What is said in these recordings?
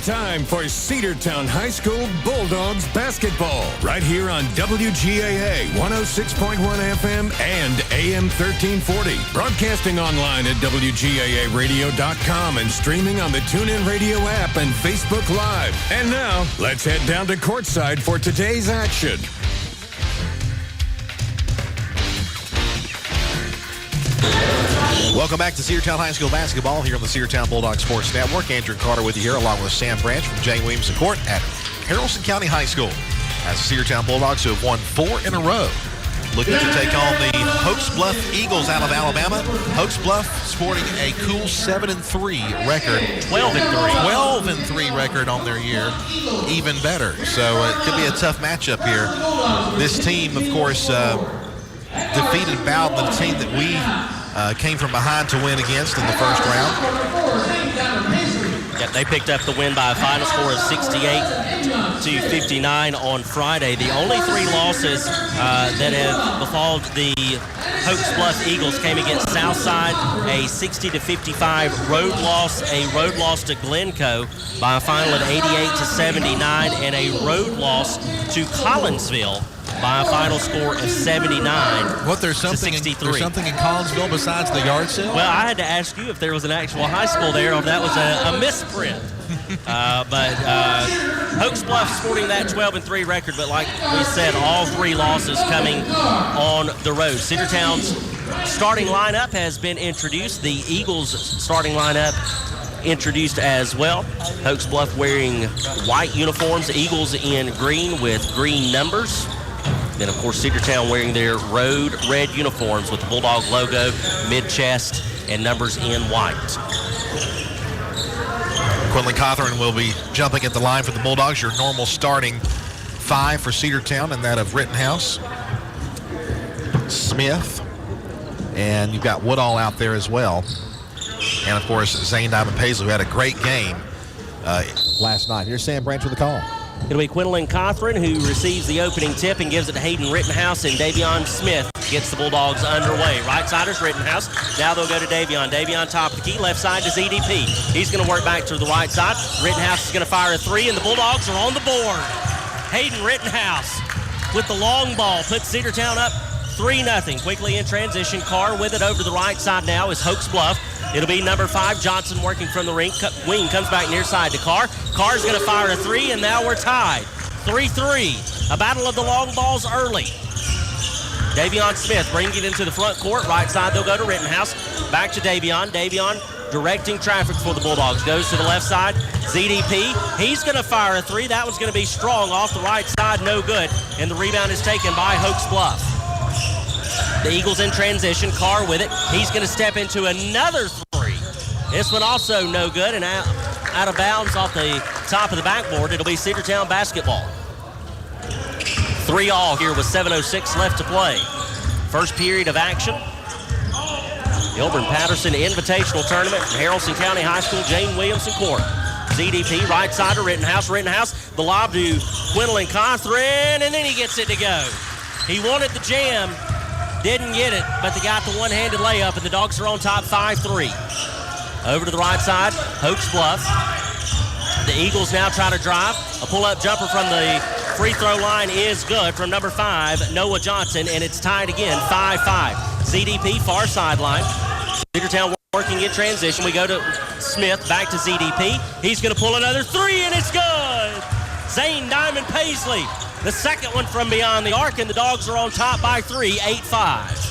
time for Cedartown High School Bulldogs basketball right here on WGAA 106.1 FM and AM 1340. Broadcasting online at WGAAradio.com and streaming on the TuneIn Radio app and Facebook Live. And now, let's head down to courtside for today's action. Welcome back to Cedartown High School basketball here on the Cedartown Bulldogs Sports Network. Andrew Carter with you here along with Sam Branch from Jane Williamson Court at Haralson County High School. As the Cedartown Bulldogs who have won 4 in a row, looking to take on the Hokes Bluff Eagles out of Alabama. Hokes Bluff sporting a cool 7-3 record. 12-3 record on their year. Even better. So it could be a tough matchup here. This team, of course, defeated Bowden, the team that we came from behind to win against in the first round. Yeah, they picked up the win by a final score of 68-59 on Friday. The only 3 losses that have befallen the Hokes Bluff Eagles came against Southside, a 60-55 road loss, a road loss to Glencoe by a final of 88-79, and a road loss to Collinsville by a final score of 79 there's something to 63. There's something in Collinsville besides the yard sale? Well, I had to ask you if there was an actual high school there or if that was a misprint. But Hokes Bluff sporting that 12-3 record, but like we said, all 3 losses coming on the road. Cedartown's starting lineup has been introduced. The Eagles starting lineup introduced as well. Hokes Bluff wearing white uniforms, Eagles in green with green numbers. Then, of course, Cedartown wearing their road red uniforms with the Bulldog logo, mid-chest, and numbers in white. Quinlan Cawthorn will be jumping at the line for the Bulldogs. Your normal starting 5 for Cedartown, and that of Rittenhouse, Smith, and you've got Woodall out there as well. And, of course, Zane Diamond Paisley, who had a great game last night. Here's Sam Branch with the call. It'll be Quinlan Cawthorn who receives the opening tip and gives it to Hayden Rittenhouse, and Davion Smith gets the Bulldogs underway. Right-siders Rittenhouse. Now they'll go to Davion. Davion top of the key, left side to ZDP. He's going to work back to the right side. Rittenhouse is going to fire a 3, and the Bulldogs are on the board. Hayden Rittenhouse with the long ball puts Cedartown up 3-0. Quickly in transition, Carr with it over to the right side now is Hokes Bluff. It'll be number 5, Johnson, working from the wing, comes back near side to Carr. Carr's going to fire a 3, and now we're tied. 3-3. A battle of the long balls early. Davion Smith bringing it into the front court. Right side, they'll go to Rittenhouse. Back to Davion. Davion directing traffic for the Bulldogs. Goes to the left side. ZDP. He's going to fire a 3. That one's going to be strong off the right side. No good. And the rebound is taken by Hokes Bluff. The Eagles in transition. Carr with it. He's going to step into another 3. This one also no good and out of bounds off the top of the backboard. It'll be Cedartown basketball. 3-all here with 7:06 left to play. First period of action. The Ilburn Patterson Invitational Tournament from Haralson County High School, Jane Williamson Court. ZDP, right side to Rittenhouse. Rittenhouse, the lob to Quinlan Cawthorn, and then he gets it to go. He wanted the jam. Didn't get it, but they got the one-handed layup, and the Dogs are on top 5-3. Over to the right side, Hokes Bluff. The Eagles now try to drive. A pull-up jumper from the free throw line is good from number 5, Noah Johnson, and it's tied again, 5-5. ZDP, far sideline. Cedartown working in transition. We go to Smith, back to ZDP. He's going to pull another 3, and it's good. Zane Diamond Paisley. The second one from beyond the arc, and the Dogs are on top by 3, 8-5.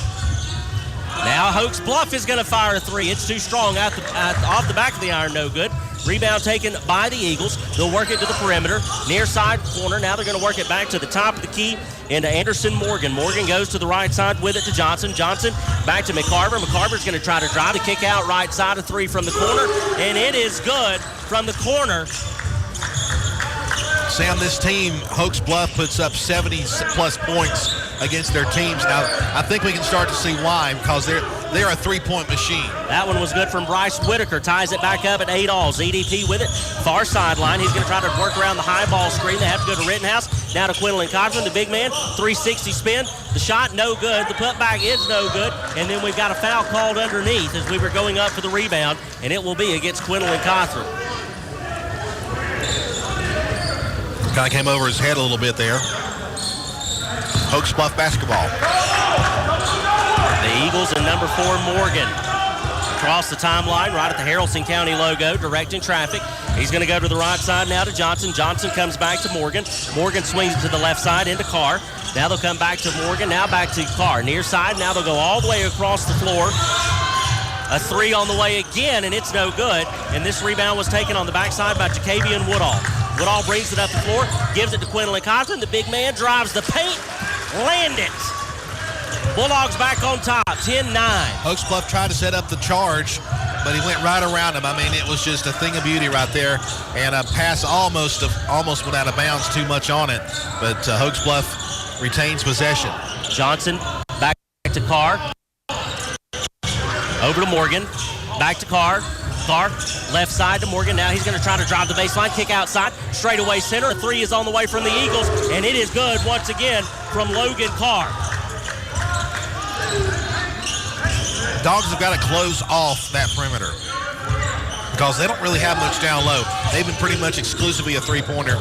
Now Hokes Bluff is going to fire a 3. It's too strong off the back of the iron, no good. Rebound taken by the Eagles. They'll work it to the perimeter, near side corner. Now they're going to work it back to the top of the key into Anderson Morgan. Morgan goes to the right side with it to Johnson. Johnson back to McCarver. McCarver's going to try to drive. The kick out right side, a 3 from the corner, and it is good from the corner. Sam, this team, Hokes Bluff, puts up 70-plus points against their teams. Now, I think we can start to see why, because they're a 3-point machine. That one was good from Bryce Whitaker. Ties it back up at 8-all. ZDP with it. Far sideline. He's going to try to work around the high ball screen. They have to go to Rittenhouse. Now to Quinlan Cawthorn, the big man. 360 spin. The shot, no good. The putback is no good. And then we've got a foul called underneath as we were going up for the rebound, and it will be against Quinlan Cawthorn. Kind of came over his head a little bit there. Hokes Bluff basketball. The Eagles and number 4, Morgan. Across the timeline, right at the Haralson County logo, directing traffic. He's going to go to the right side now to Johnson. Johnson comes back to Morgan. Morgan swings to the left side into Carr. Now they'll come back to Morgan, now back to Carr. Near side, now they'll go all the way across the floor. A 3 on the way again, and it's no good. And this rebound was taken on the backside by Jacavian Woodall. Woodall brings it up the floor, gives it to Quinlan Cochran. The big man drives the paint, land it. Bulldogs back on top, 10-9. Hokes Bluff tried to set up the charge, but he went right around him. I mean, it was just a thing of beauty right there, and a pass almost went out of bounds, too much on it, but Hokes Bluff retains possession. Johnson back to Carr. Over to Morgan, back to Carr. Carr, left side to Morgan. Now he's going to try to drive the baseline, kick outside, straightaway center. A 3 is on the way from the Eagles, and it is good once again from Logan Carr. Dogs have got to close off that perimeter because they don't really have much down low. They've been pretty much exclusively a three-pointer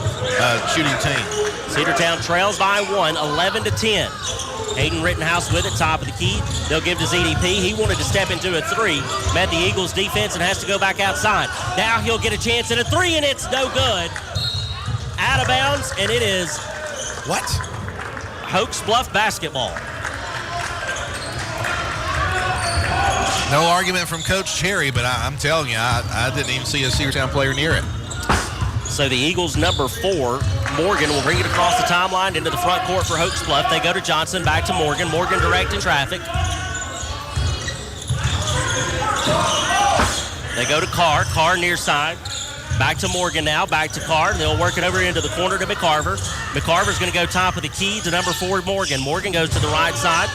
shooting team. Cedartown trails by 1, 11-10. Hayden Rittenhouse with it, top of the key. They'll give to ZDP. He wanted to step into a 3. Met the Eagles defense and has to go back outside. Now he'll get a chance at a 3, and it's no good. Out of bounds, and it is what? Hokes Bluff basketball. No argument from Coach Cherry, but I'm telling you, I didn't even see a Cedartown player near it. So the Eagles, number 4, Morgan, will bring it across the timeline into the front court for Hokes Bluff. They go to Johnson, back to Morgan. Morgan directing traffic. They go to Carr. Carr near side. Back to Morgan now, back to Carr. They'll work it over into the corner to McCarver. McCarver's going to go top of the key to number 4, Morgan. Morgan goes to the right side.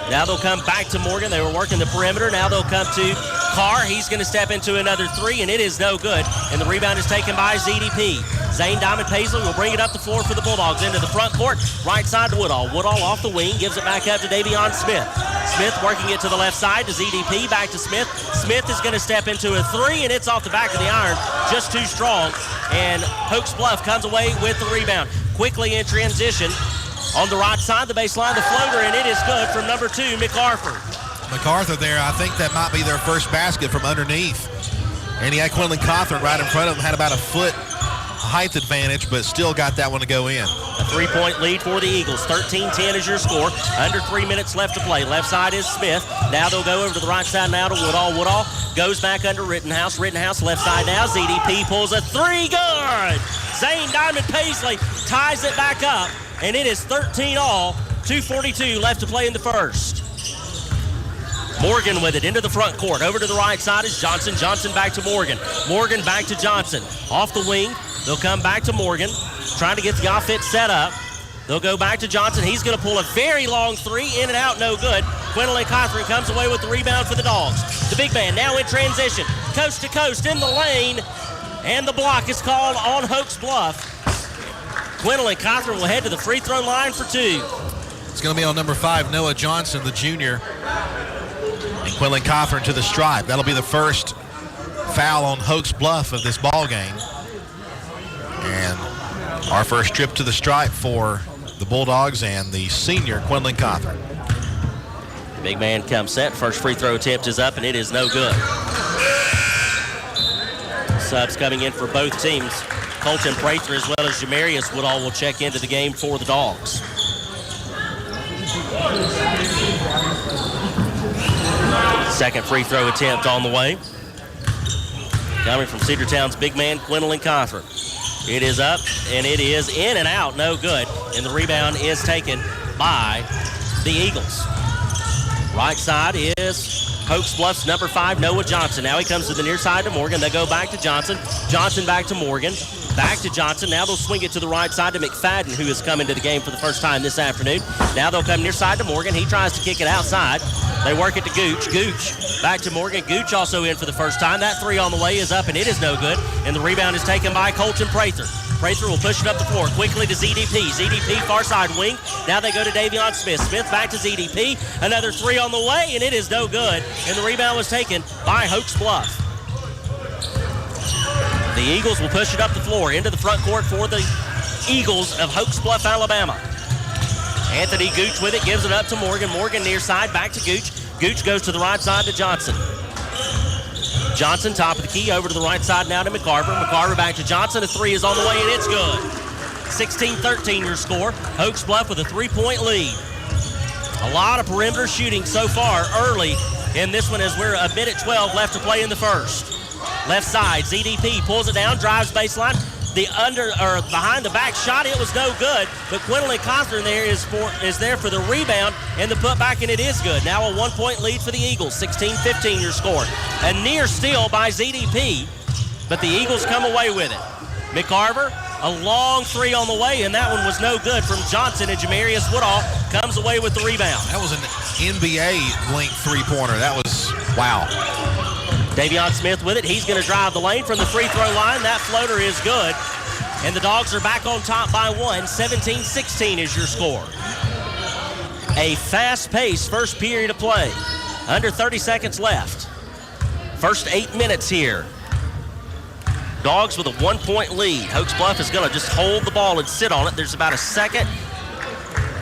Now they'll come back to Morgan. They were working the perimeter. Now they'll come to Carr. He's going to step into another 3, and it is no good. And the rebound is taken by ZDP. Zane Diamond Paisley will bring it up the floor for the Bulldogs into the front court. Right side to Woodall. Woodall off the wing, gives it back up to Davion Smith. Smith working it to the left side to ZDP, back to Smith. Smith is going to step into a 3, and it's off the back of the iron, just too strong. And Hokes Bluff comes away with the rebound. Quickly in transition. On the right side, the baseline, the floater, and it is good from number 2, MacArthur. MacArthur there, I think that might be their first basket from underneath. And he had Quinlan Cochran right in front of him, had about a foot height advantage, but still got that one to go in. A 3-point lead for the Eagles. 13-10 is your score. Under 3 minutes left to play. Left side is Smith. Now they'll go over to the right side now to Woodall. Woodall goes back under Rittenhouse. Rittenhouse left side now. ZDP pulls a 3. Good! Zane Diamond Paisley ties it back up. And it is 13-all, 2:42 left to play in the first. Morgan with it into the front court. Over to the right side is Johnson. Johnson back to Morgan. Morgan back to Johnson. Off the wing, they'll come back to Morgan, trying to get the offense set up. They'll go back to Johnson. He's going to pull a very long 3, in and out, no good. Quinlan Cochran comes away with the rebound for the Dogs. The big man now in transition, coast to coast in the lane, and the block is called on Hokes Bluff. Quinlan Cochran will head to the free throw line for 2. It's going to be on number 5, Noah Johnson, the junior. And Quinlan Cochran to the stripe. That'll be the first foul on Hokes Bluff of this ball game. And our first trip to the stripe for the Bulldogs and the senior Quinlan Cochran. Big man comes set. First free throw attempt is up, and it is no good. Subs coming in for both teams. Colton Prather as well as Jamarius Woodall will check into the game for the Dogs. Second free throw attempt on the way. Coming from Cedartown's big man, Quinlan Cochran. It is up, and it is in and out, no good. And the rebound is taken by the Eagles. Right side is Hokes Bluff's number 5, Noah Johnson. Now he comes to the near side to Morgan. They go back to Johnson. Johnson back to Morgan. Back to Johnson. Now they'll swing it to the right side to McFadden, who has come into the game for the first time this afternoon. Now they'll come near side to Morgan. He tries to kick it outside. They work it to Gooch. Gooch back to Morgan. Gooch also in for the first time. That 3 on the way is up, and it is no good. And the rebound is taken by Colton Prather. Prather will push it up the floor quickly to ZDP. ZDP far side wing. Now they go to Davion Smith. Smith back to ZDP. Another 3 on the way, and it is no good. And the rebound was taken by Hokes Bluff. The Eagles will push it up the floor into the front court for the Eagles of Hokes Bluff, Alabama. Anthony Gooch with it, gives it up to Morgan. Morgan near side, back to Gooch. Gooch goes to the right side to Johnson. Johnson, top of the key, over to the right side now to McCarver. McCarver back to Johnson. A three is on the way, and it's good. 16-13 your score. Hokes Bluff with a 3-point lead. A lot of perimeter shooting so far early in this one as we're a minute 12 left to play in the first. Left side, ZDP pulls it down, drives baseline. The behind the back shot, it was no good, but Quinlan Cosner there is there for the rebound and the putback, and it is good. Now a 1-point lead for the Eagles, 16-15 your score. A near steal by ZDP, but the Eagles come away with it. McCarver, a long three on the way, and that one was no good from Johnson, and Jamarius Woodall comes away with the rebound. That was an NBA-linked three-pointer. That was, wow. Davion Smith with it. He's going to drive the lane from the free throw line. That floater is good. And the Dogs are back on top by one. 17-16 is your score. A fast-paced first period of play. Under 30 seconds left. First 8 minutes here. Dogs with a 1-point lead. Hokes Bluff is going to just hold the ball and sit on it. There's about a second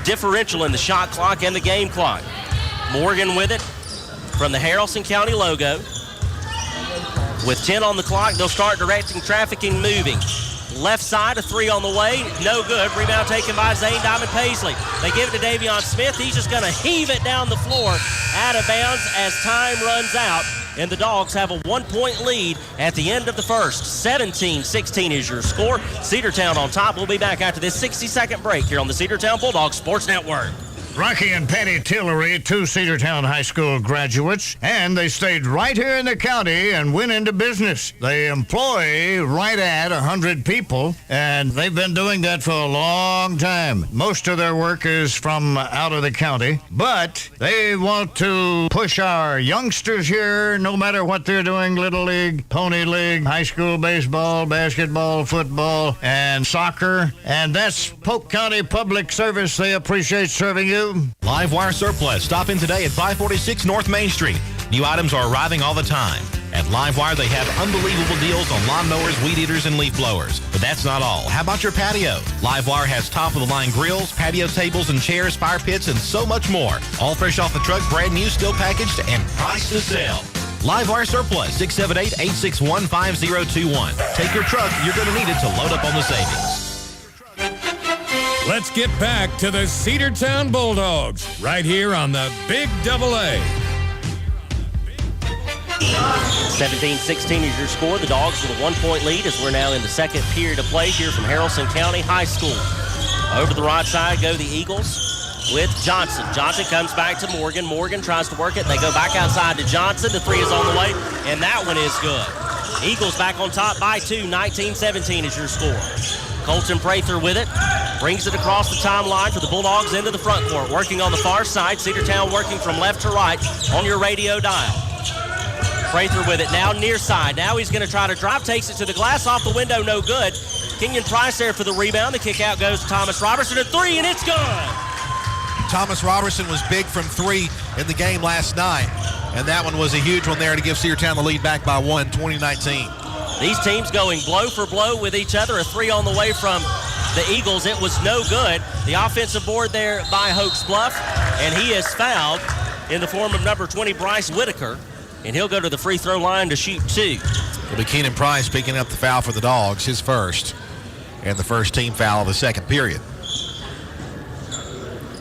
differential in the shot clock and the game clock. Morgan with it from the Haralson County logo. With 10 on the clock, they'll start directing traffic and moving. Left side, a three on the way. No good. Rebound taken by Zane Diamond Paisley. They give it to Davion Smith. He's just going to heave it down the floor out of bounds as time runs out. And the Dogs have a 1-point lead at the end of the first. 17-16 is your score. Cedartown on top. We'll be back after this 60-second break here on the Cedartown Bulldogs Sports Network. Rocky and Patty Tillery, two Cedartown High School graduates, and they stayed right here in the county and went into business. They employ right at 100 people, and they've been doing that for a long time. Most of their work is from out of the county, but they want to push our youngsters here, no matter what they're doing, Little League, Pony League, high school baseball, basketball, football, and soccer, and that's Polk County Public Service. They appreciate serving you. Livewire Surplus. Stop in today at 546 North Main Street. New items are arriving all the time. At Livewire, they have unbelievable deals on lawnmowers, weed eaters, and leaf blowers. But that's not all. How about your patio? Livewire has top-of-the-line grills, patio tables and chairs, fire pits, and so much more. All fresh off the truck, brand new, still packaged, and priced to sell. Livewire Surplus, 678-861-5021. Take your truck. You're going to need it to load up on the savings. Let's get back to the Cedartown Bulldogs right here on the Big AA. 17-16 is your score. The Dogs with a 1-point lead as we're now in the second period of play here from Haralson County High School. Over the right side go the Eagles with Johnson. Johnson comes back to Morgan. Morgan tries to work it. They go back outside to Johnson. The three is on the way, and that one is good. Eagles back on top by two. 19-17 is your score. Colton Prather with it. Brings it across the timeline for the Bulldogs into the front court. Working on the far side. Cedartown working from left to right on your radio dial. Prather with it now near side. Now he's going to try to drive. Takes it to the glass off the window. No good. Kenyon Price there for the rebound. The kick out goes to Thomas Robertson. A three, and it's good. Thomas Robertson was big from three in the game last night. And that one was a huge one there to give Cedartown the lead back by one, 2019. These teams going blow for blow with each other. A three on the way from the Eagles. It was no good. The offensive board there by Hokes Bluff, and he is fouled in the form of number 20, Bryce Whitaker, and he'll go to the free throw line to shoot two. It'll be Keenan Price picking up the foul for the Dogs, his first, and the first team foul of the second period.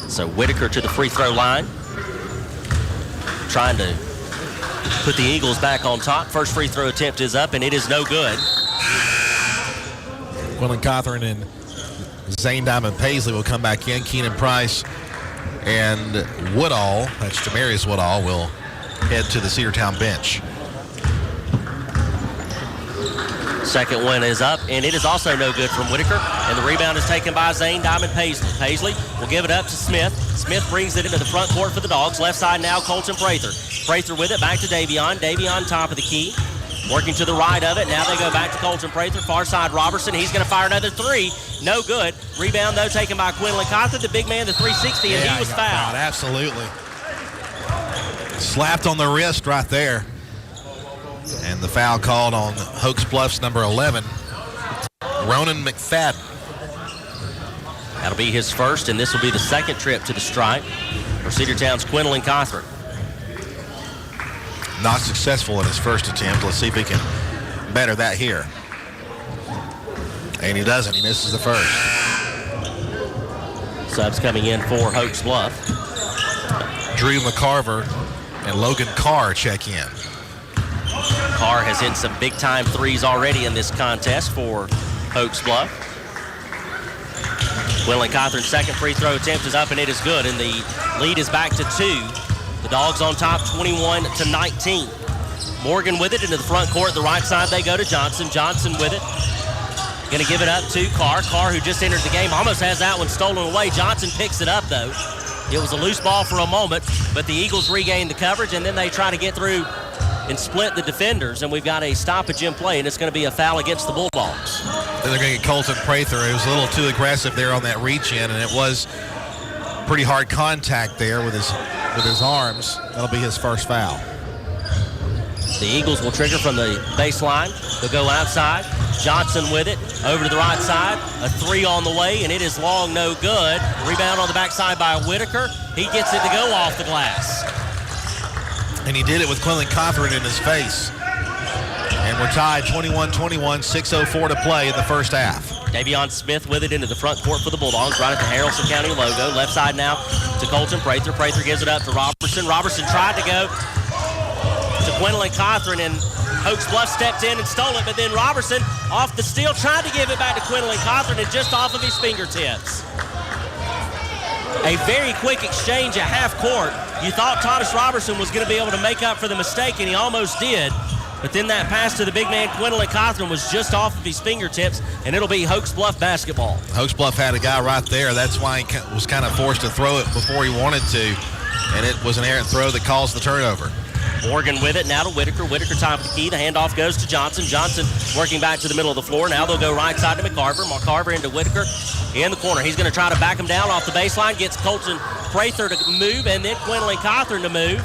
So Whitaker to the free throw line, trying to put the Eagles back on top. First free throw attempt is up, and it is no good. Quillen Cawthorn and Zane Diamond Paisley will come back in. Keenan Price and Woodall, that's Jamarius Woodall, will head to the Cedartown bench. Second one is up, and it is also no good from Whitaker. And the rebound is taken by Zane Diamond Paisley. Paisley will give it up to Smith. Smith brings it into the front court for the Dogs. Left side now, Colton Prather. Prather with it, back to Davion. Davion top of the key. Working to the right of it. Now they go back to Colton Prather. Far side Robertson. He's going to fire another three. No good. Rebound, though, taken by Quinlan Cawthorn, the big man, the 360, and he was fouled. Absolutely. Slapped on the wrist right there. And the foul called on Hokes Bluff's number 11, Ronan McFadden. That'll be his first, and this will be the second trip to the stripe for Cedartown's Quinlan Cothran. Not successful in his first attempt. Let's see if he can better that here. And he doesn't. He misses the first. Subs coming in for Hokes Bluff. Drew McCarver and Logan Carr check in. Carr has hit some big-time threes already in this contest for Hokes Bluff. Quinlan Cothran's second free throw attempt is up, and it is good, and the lead is back to 2. The Dogs on top 21-19. Morgan with it into the front court. The right side they go to Johnson. Johnson with it. Going to give it up to Carr. Carr, who just entered the game, almost has that one stolen away. Johnson picks it up, though. It was a loose ball for a moment, but the Eagles regain the coverage, and then they try to get through and split the defenders, and we've got a stoppage in play, and it's going to be a foul against the Bulldogs. Then they're going to get Colton Prather. It was a little too aggressive there on that reach-in, and it was pretty hard contact there with his arms. That'll be his first foul. The Eagles will trigger from the baseline. They'll go outside. Johnson with it, over to the right side. A three on the way, and it is long, no good. Rebound on the backside by Whitaker. He gets it to go off the glass. And he did it with Quinlan Cothran in his face. And we're tied 21-21, 6:04 to play in the first half. Davion Smith with it into the front court for the Bulldogs, right at the Haralson County logo. Left side now to Colton Prather. Prather gives it up to Robertson. Robertson tried to go to Quinlan Cothran, and Hokes Bluff stepped in and stole it, but then Robertson off the steal tried to give it back to Quinlan Cothran, and just off of his fingertips. A very quick exchange at half court. You thought Thomas Robertson was going to be able to make up for the mistake, and he almost did. But then that pass to the big man, Quinlan Cothran, was just off of his fingertips, and it'll be Hokes Bluff basketball. Hokes Bluff had a guy right there. That's why he was kind of forced to throw it before he wanted to, and it was an errant throw that caused the turnover. Morgan with it now to Whitaker. Whitaker top of the key. The handoff goes to Johnson. Johnson working back to the middle of the floor. Now they'll go right side to McCarver. McCarver into Whitaker in the corner. He's going to try to back him down off the baseline. Gets Colton Prather to move, and then Quinlan Cothran to move.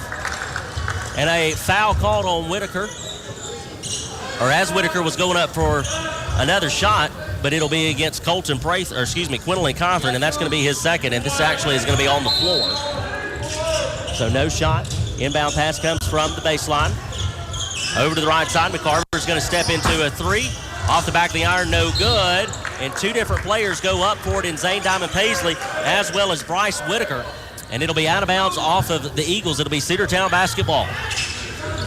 And a foul called on Whitaker. Or as Whitaker was going up for another shot, but it'll be against Quinlan Cothran, and that's going to be his second, and this actually is going to be on the floor. So no shot. Inbound pass comes from the baseline. Over to the right side. McCarver's going to step into a three. Off the back of the iron, no good. And two different players go up for it in Zane Diamond Paisley as well as Bryce Whitaker. And it'll be out of bounds off of the Eagles. It'll be Cedartown basketball.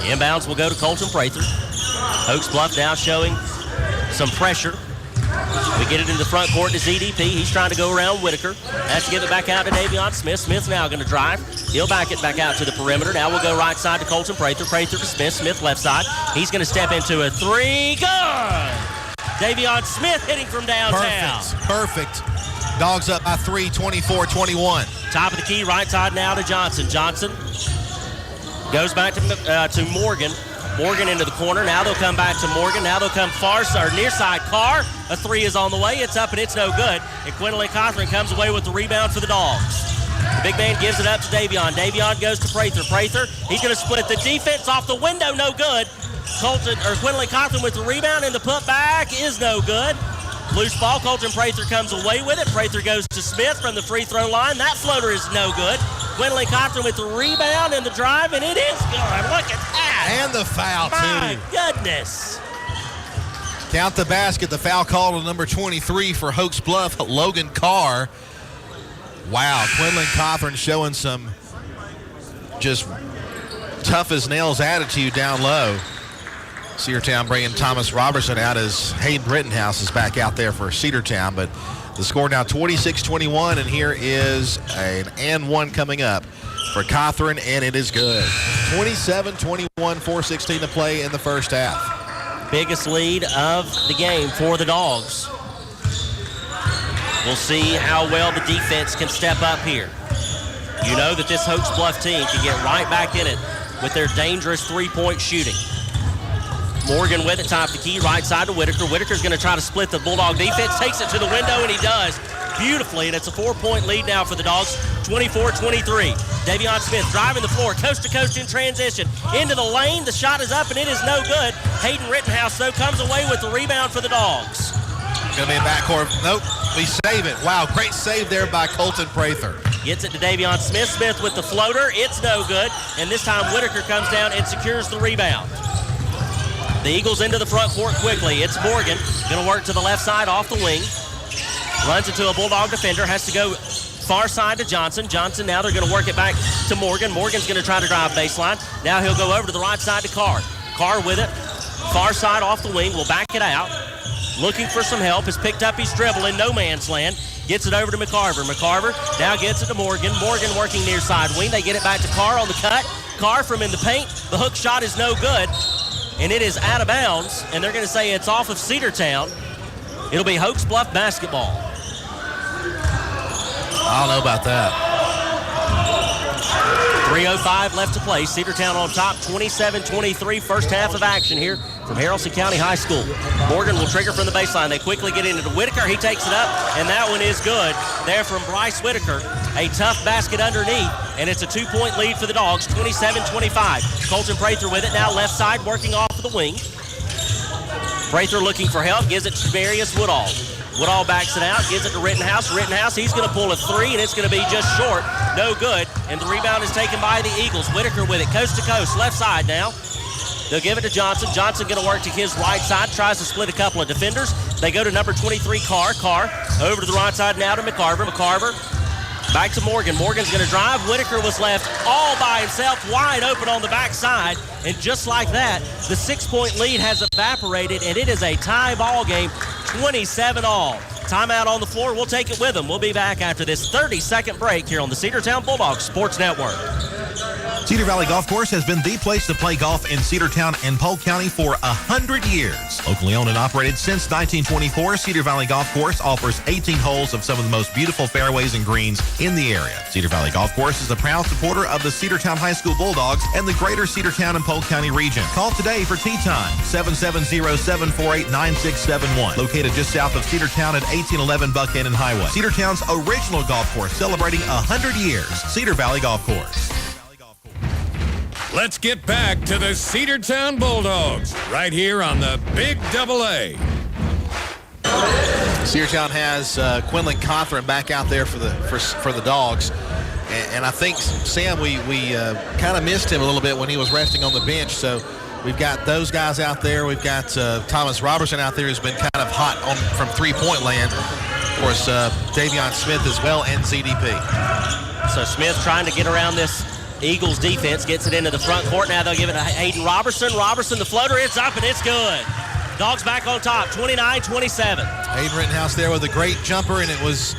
Inbounds will go to Colton Prather. Hokes Bluff now showing some pressure. We get it in the front court to ZDP. He's trying to go around Whitaker. Has to give it back out to Davion Smith. Smith's now going to drive. He'll back it back out to the perimeter. Now we'll go right side to Colton Prather. Prather to Smith. Smith left side. He's going to step into a three. Good! Davion Smith hitting from downtown. Perfect. Dogs up by 3, 24-21. Top of the key, right side now to Johnson. Johnson goes back to Morgan. Morgan into the corner. Now they'll come back to Morgan. Now they'll come near side. Carr. A three is on the way. It's up and it's no good. And Quinlan Cothran comes away with the rebound for the Dogs. The big man gives it up to Davion. Davion goes to Prather. Prather, he's going to split the defense off the window. No good. Quinlan Cothran with the rebound, and the putback is no good. Loose ball. Colton Prather comes away with it. Prather goes to Smith from the free throw line. That floater is no good. Quinlan Cothran with the rebound and the drive, and it is good. Look at that. And the foul, My goodness. Count the basket. The foul called on number 23 for Hokes Bluff, Logan Carr. Wow, Quinlan Cothran showing some just tough as nails attitude down low. Cedartown bringing Thomas Robertson out as Hayden Rittenhouse is back out there for Cedartown, but the score now 26-21, and here is an and one coming up for Cothran, and it is good. 27-21, 4:16 to play in the first half. Biggest lead of the game for the Dogs. We'll see how well the defense can step up here. You know that this Hokes Bluff team can get right back in it with their dangerous three-point shooting. Morgan with it, top of the key, right side to Whitaker. Whitaker's going to try to split the Bulldog defense, takes it to the window, and he does beautifully, and it's a 4-point lead now for the Dogs, 24-23. Davion Smith driving the floor, coast to coast in transition, into the lane. The shot is up, and it is no good. Hayden Rittenhouse, though, comes away with the rebound for the Dogs. Going to be a backcourt. Nope. We save it. Wow, great save there by Colton Prather. Gets it to Davion Smith. Smith with the floater. It's no good. And this time Whitaker comes down and secures the rebound. The Eagles into the front court quickly. It's Morgan. Going to work to the left side off the wing. Runs into a Bulldog defender. Has to go far side to Johnson. Johnson, now they're going to work it back to Morgan. Morgan's going to try to drive baseline. Now he'll go over to the right side to Carr. Carr with it. Far side off the wing. Will back it out. Looking for some help. Has picked up his dribble in no man's land. Gets it over to McCarver. McCarver now gets it to Morgan. Morgan working near side wing. They get it back to Carr on the cut. Carr from in the paint. The hook shot is no good. And it is out of bounds. And they're going to say it's off of Cedartown. It'll be Hokes Bluff basketball. I don't know about that. 3:05 left to play. Cedartown on top, 27-23. First half of action here from Haralson County High School. Morgan will trigger from the baseline. They quickly get into Whitaker. He takes it up, and that one is good. There from Bryce Whitaker. A tough basket underneath, and it's a 2-point lead for the Dogs, 27-25. Colton Prather with it now, left side, working off of the wing. Prather looking for help, gives it to Darius Woodall. Woodall backs it out, gives it to Rittenhouse. Rittenhouse, he's going to pull a three, and it's going to be just short. No good, and the rebound is taken by the Eagles. Whitaker with it, coast to coast, left side now. They'll give it to Johnson. Johnson going to work to his right side, tries to split a couple of defenders. They go to number 23, Carr. Carr over to the right side now to McCarver. McCarver back to Morgan. Morgan's going to drive. Whitaker was left all by himself, wide open on the backside. And just like that, the 6-point lead has evaporated, and it is a tie ball game, 27-all. Timeout on the floor. We'll take it with them. We'll be back after this 30-second break here on the Cedartown Bulldogs Sports Network. Cedar Valley Golf Course has been the place to play golf in Cedartown and Polk County for 100 years. Locally owned and operated since 1924, Cedar Valley Golf Course offers 18 holes of some of the most beautiful fairways and greens in the area. Cedar Valley Golf Course is a proud supporter of the Cedartown High School Bulldogs and the greater Cedartown and Polk County region. Call today for tee time, 770-748-9671. Located just south of Cedartown at 1811 Buckhannon Highway. Cedartown's original golf course celebrating 100 years. Cedar Valley Golf Course. Let's get back to the Cedartown Bulldogs right here on the Big AA. Cedartown has Quinlan Cothran back out there for the Dogs. And I think, Sam, we kind of missed him a little bit when he was resting on the bench. So we've got those guys out there. We've got Thomas Robertson out there who's been kind of hot from three-point land. Of course, Davion Smith as well and ZDP. So Smith trying to get around this Eagles defense, gets it into the front court. Now they'll give it to Hayden Robertson. Robertson, the floater, it's up and it's good. Dogs back on top, 29-27. Hayden Rittenhouse there with a great jumper, and it was,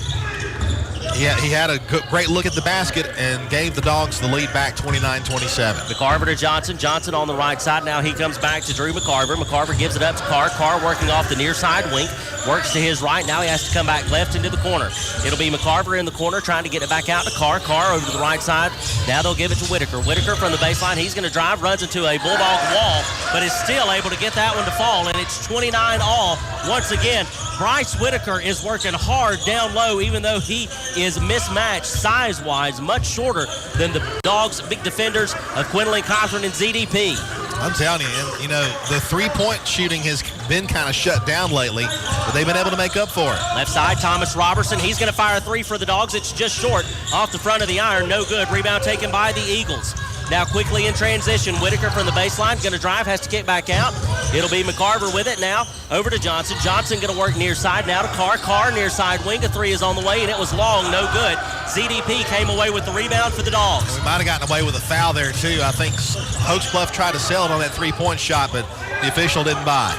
he had a great look at the basket and gave the Dogs the lead back, 29-27. McCarver to Johnson. Johnson on the right side. Now he comes back to Drew McCarver. McCarver gives it up to Carr. Carr working off the near side wing. Works to his right. Now he has to come back left into the corner. It'll be McCarver in the corner trying to get it back out to Carr. Carr over to the right side. Now they'll give it to Whitaker. Whitaker from the baseline. He's going to drive, runs into a Bulldog wall, but is still able to get that one to fall, and it's 29-all. Once again, Bryce Whitaker is working hard down low, even though he is mismatched size-wise, much shorter than the Dogs' big defenders of Quinlan Cothran and ZDP. I'm telling you, the three-point shooting has been kind of shut down lately, but they've been able to make up for it. Left side, Thomas Robertson. He's going to fire a three for the Dogs. It's just short off the front of the iron. No good. Rebound taken by the Eagles. Now quickly in transition, Whitaker from the baseline, going to drive, has to kick back out. It'll be McCarver with it now. Over to Johnson. Johnson going to work near side now to Carr. Carr near side wing. A three is on the way, and it was long, no good. ZDP came away with the rebound for the Dogs. We might have gotten away with a foul there, too. I think Hokes Bluff tried to sell it on that three-point shot, but the official didn't buy.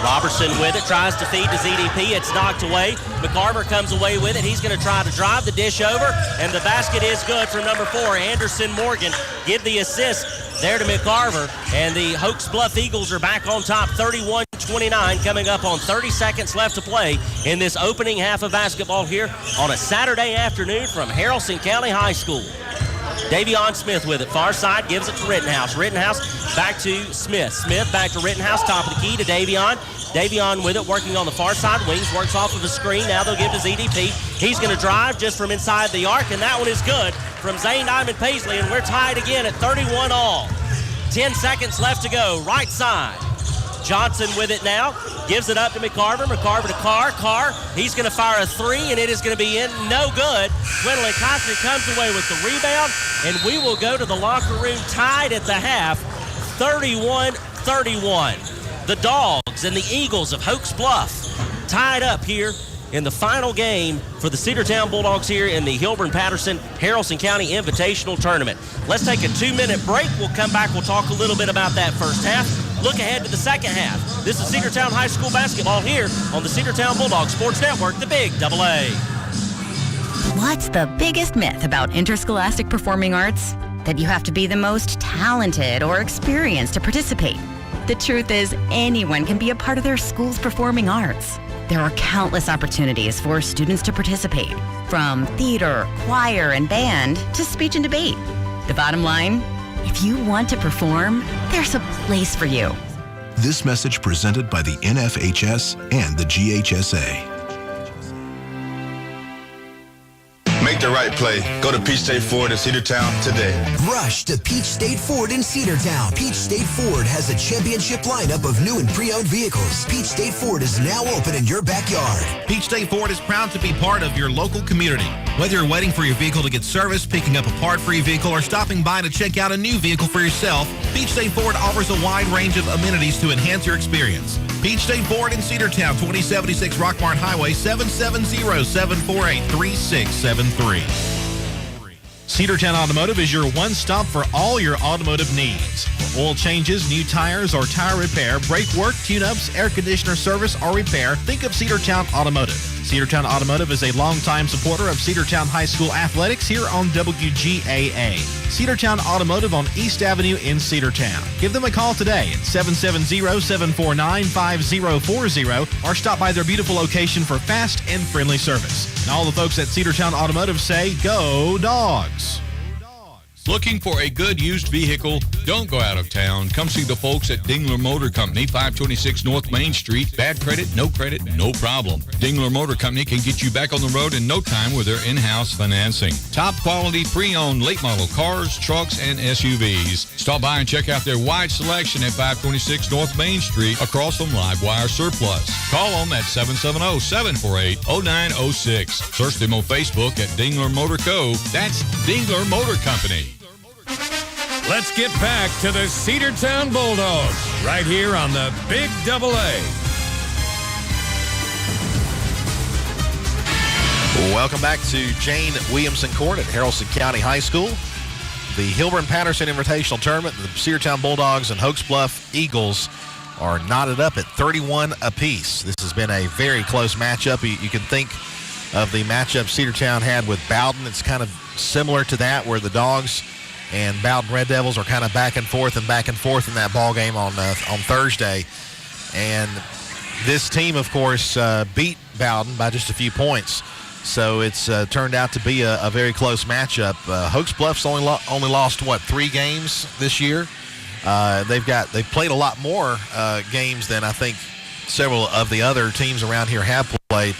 Robertson with it, tries to feed to ZDP. It's knocked away. McCarver comes away with it. He's going to try to drive the dish over, and the basket is good from number 4, Anderson Morgan. Give the assist there to McCarver, and the Hokes Bluff Eagles are back on top, 31-29, coming up on 30 seconds left to play in this opening half of basketball here on a Saturday afternoon from Haralson County High School. Davion Smith with it. Far side, gives it to Rittenhouse. Rittenhouse back to Smith. Smith back to Rittenhouse. Top of the key to Davion. Davion with it, working on the far side wings. Works off of a screen. Now they'll give to ZDP. He's going to drive just from inside the arc, and that one is good from Zane Diamond Paisley, and we're tied again at 31-all. 10 seconds left to go. Right side. Johnson with it now. Gives it up to McCarver. McCarver to Carr. Carr, he's going to fire a three, and it is going to be in. No good. Quinlan Costner comes away with the rebound, and we will go to the locker room tied at the half, 31-31. The Dogs and the Eagles of Hokes Bluff tied up here in the final game for the Cedartown Bulldogs here in the Hilburn-Patterson Haralson County Invitational Tournament. Let's take a 2-minute break. We'll come back. We'll talk a little bit about that first half. Look ahead to the second half. This is Cedartown High School basketball here on the Cedartown Bulldogs Sports Network, the Big AA. What's the biggest myth about interscholastic performing arts? That you have to be the most talented or experienced to participate. The truth is, anyone can be a part of their school's performing arts. There are countless opportunities for students to participate, from theater, choir, and band to speech and debate. The bottom line, if you want to perform, there's a place for you. This message presented by the NFHS and the GHSA. Make the right play. Go to Peach State Ford in Cedartown today. Rush to Peach State Ford in Cedartown. Peach State Ford has a championship lineup of new and pre-owned vehicles. Peach State Ford is now open in your backyard. Peach State Ford is proud to be part of your local community. Whether you're waiting for your vehicle to get serviced, picking up a part for your vehicle, or stopping by to check out a new vehicle for yourself, Peach State Ford offers a wide range of amenities to enhance your experience. Peach State Ford in Cedartown, 2076 Rockmart Highway, 770-748-3673. Cedartown Automotive is your one-stop for all your automotive needs. For oil changes, new tires, or tire repair, brake work, tune-ups, air conditioner service, or repair, think of Cedartown Automotive. Cedartown Automotive is a longtime supporter of Cedartown High School athletics here on WGAA. Cedartown Automotive on East Avenue in Cedartown. Give them a call today at 770-749-5040 or stop by their beautiful location for fast and friendly service. And all the folks at Cedartown Automotive say, go Dogs! Looking for a good used vehicle? Don't go out of town. Come see the folks at Dingler Motor Company, 526 North Main Street. Bad credit, no problem. Dingler Motor Company can get you back on the road in no time with their in-house financing. Top quality pre-owned late model cars, trucks, and SUVs. Stop by and check out their wide selection at 526 North Main Street across from Livewire Surplus. Call them at 770-748-0906. Search them on Facebook at Dingler Motor Co. That's Dingler Motor Company. Let's get back to the Cedartown Bulldogs right here on the Big AA. Welcome back to Jane Williamson Court at Haralson County High School. The Hilburn-Patterson Invitational Tournament, the Cedartown Bulldogs and Hokes Bluff Eagles are knotted up at 31 apiece. This has been a very close matchup. You can think of the matchup Cedartown had with Bowden. It's kind of similar to that, where the Dogs and Bowden Red Devils are kind of back and forth in that ball game on Thursday. And this team, of course, beat Bowden by just a few points. So it's turned out to be a very close matchup. Hokes Bluff's only lost, 3 games this year? They've played a lot more games than I think several of the other teams around here have played.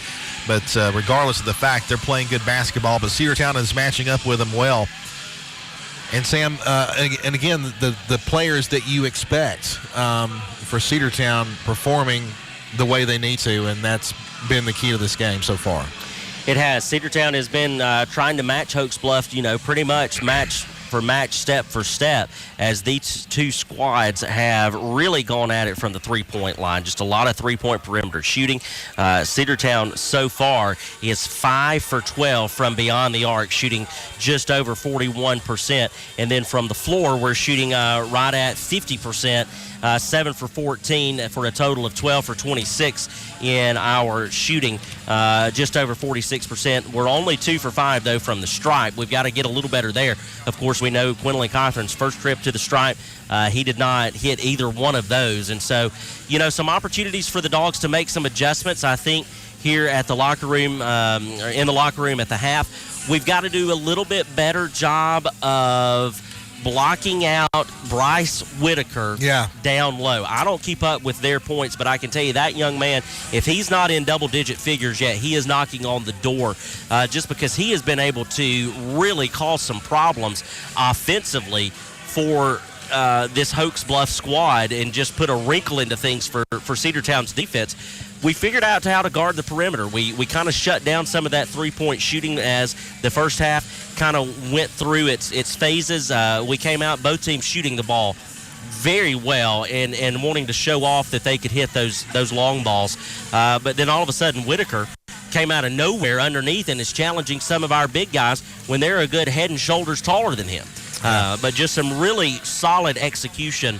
But regardless of the fact, they're playing good basketball. But Cedartown is matching up with them well. And Sam, and again, the players that you expect for Cedartown performing the way they need to, and that's been the key to this game so far. It has. Cedartown has been trying to match Hokes Bluff, pretty much match for match, step for step, as these two squads have really gone at it from the three-point line. Just a lot of three-point perimeter shooting. Cedartown so far is 5 for 12 from beyond the arc, shooting just over 41%. And then from the floor, we're shooting right at 50%. 7 for 14 for a total of 12 for 26 in our shooting, just over 46%. We're only 2 for 5, though, from the stripe. We've got to get a little better there. Of course, we know Quinlan Cothran's first trip to the stripe, he did not hit either one of those. And so, some opportunities for the Dogs to make some adjustments, I think, here at the locker room, or in the locker room at the half. We've got to do a little bit better job of blocking out Bryce Whitaker down low. I don't keep up with their points, but I can tell you that young man, if he's not in double-digit figures yet, he is knocking on the door just because he has been able to really cause some problems offensively for this Hokes Bluff squad and just put a wrinkle into things for Cedartown's defense. We figured out how to guard the perimeter. We kind of shut down some of that three-point shooting as the first half kind of went through its phases. We came out, both teams shooting the ball very well and wanting to show off that they could hit those long balls. But then all of a sudden, Whitaker came out of nowhere underneath and is challenging some of our big guys when they're a good head and shoulders taller than him. But just some really solid execution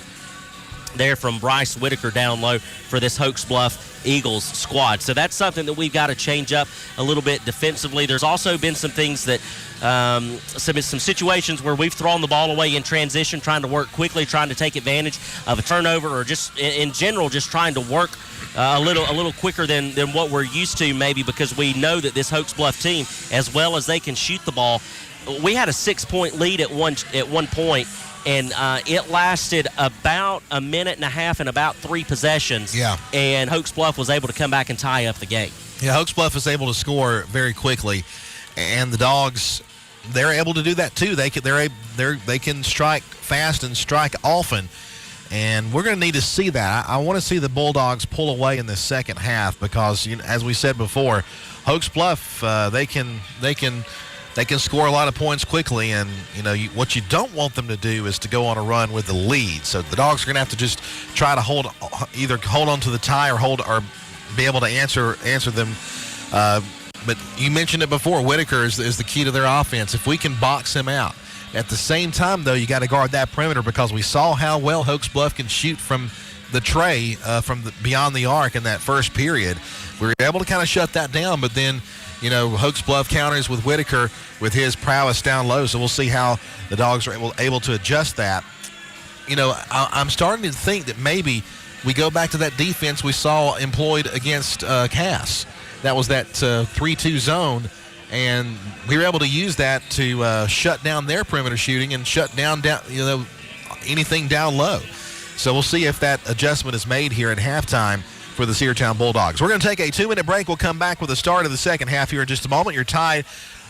there from Bryce Whitaker down low for this Hokes Bluff Eagles squad. So that's something that we've got to change up a little bit defensively. There's also been some things that some situations where we've thrown the ball away in transition, trying to work quickly, trying to take advantage of a turnover, or just in general just trying to work a little quicker than what we're used to, maybe because we know that this Hokes Bluff team, as well as they can shoot the ball. We had a 6-point lead at one point, and it lasted about a minute and a half and about 3 possessions. Yeah. And Hokes Bluff was able to come back and tie up the game. Yeah, Hokes Bluff is able to score very quickly, and the Dogs, they're able to do that too. They can strike fast and strike often, and we're going to need to see that. I want to see the Bulldogs pull away in the second half because, as we said before, Hokes Bluff they can score a lot of points quickly, and what you don't want them to do is to go on a run with the lead. So the Dogs are going to have to just try to either hold on to the tie or be able to answer them. But you mentioned it before, Whitaker is the key to their offense. If we can box him out. At the same time, though, you got to guard that perimeter because we saw how well Hokes Bluff can shoot from the tray beyond the arc in that first period. We were able to kind of shut that down, but then Hokes Bluff counters with Whitaker with his prowess down low, so we'll see how the Dogs are able to adjust that. I'm starting to think that maybe we go back to that defense we saw employed against Cass. That was that 3-2 zone, and we were able to use that to shut down their perimeter shooting and shut down anything down low. So we'll see if that adjustment is made here at halftime for the Cedartown Bulldogs. We're going to take a 2-minute break. We'll come back with the start of the second half here in just a moment. You're tied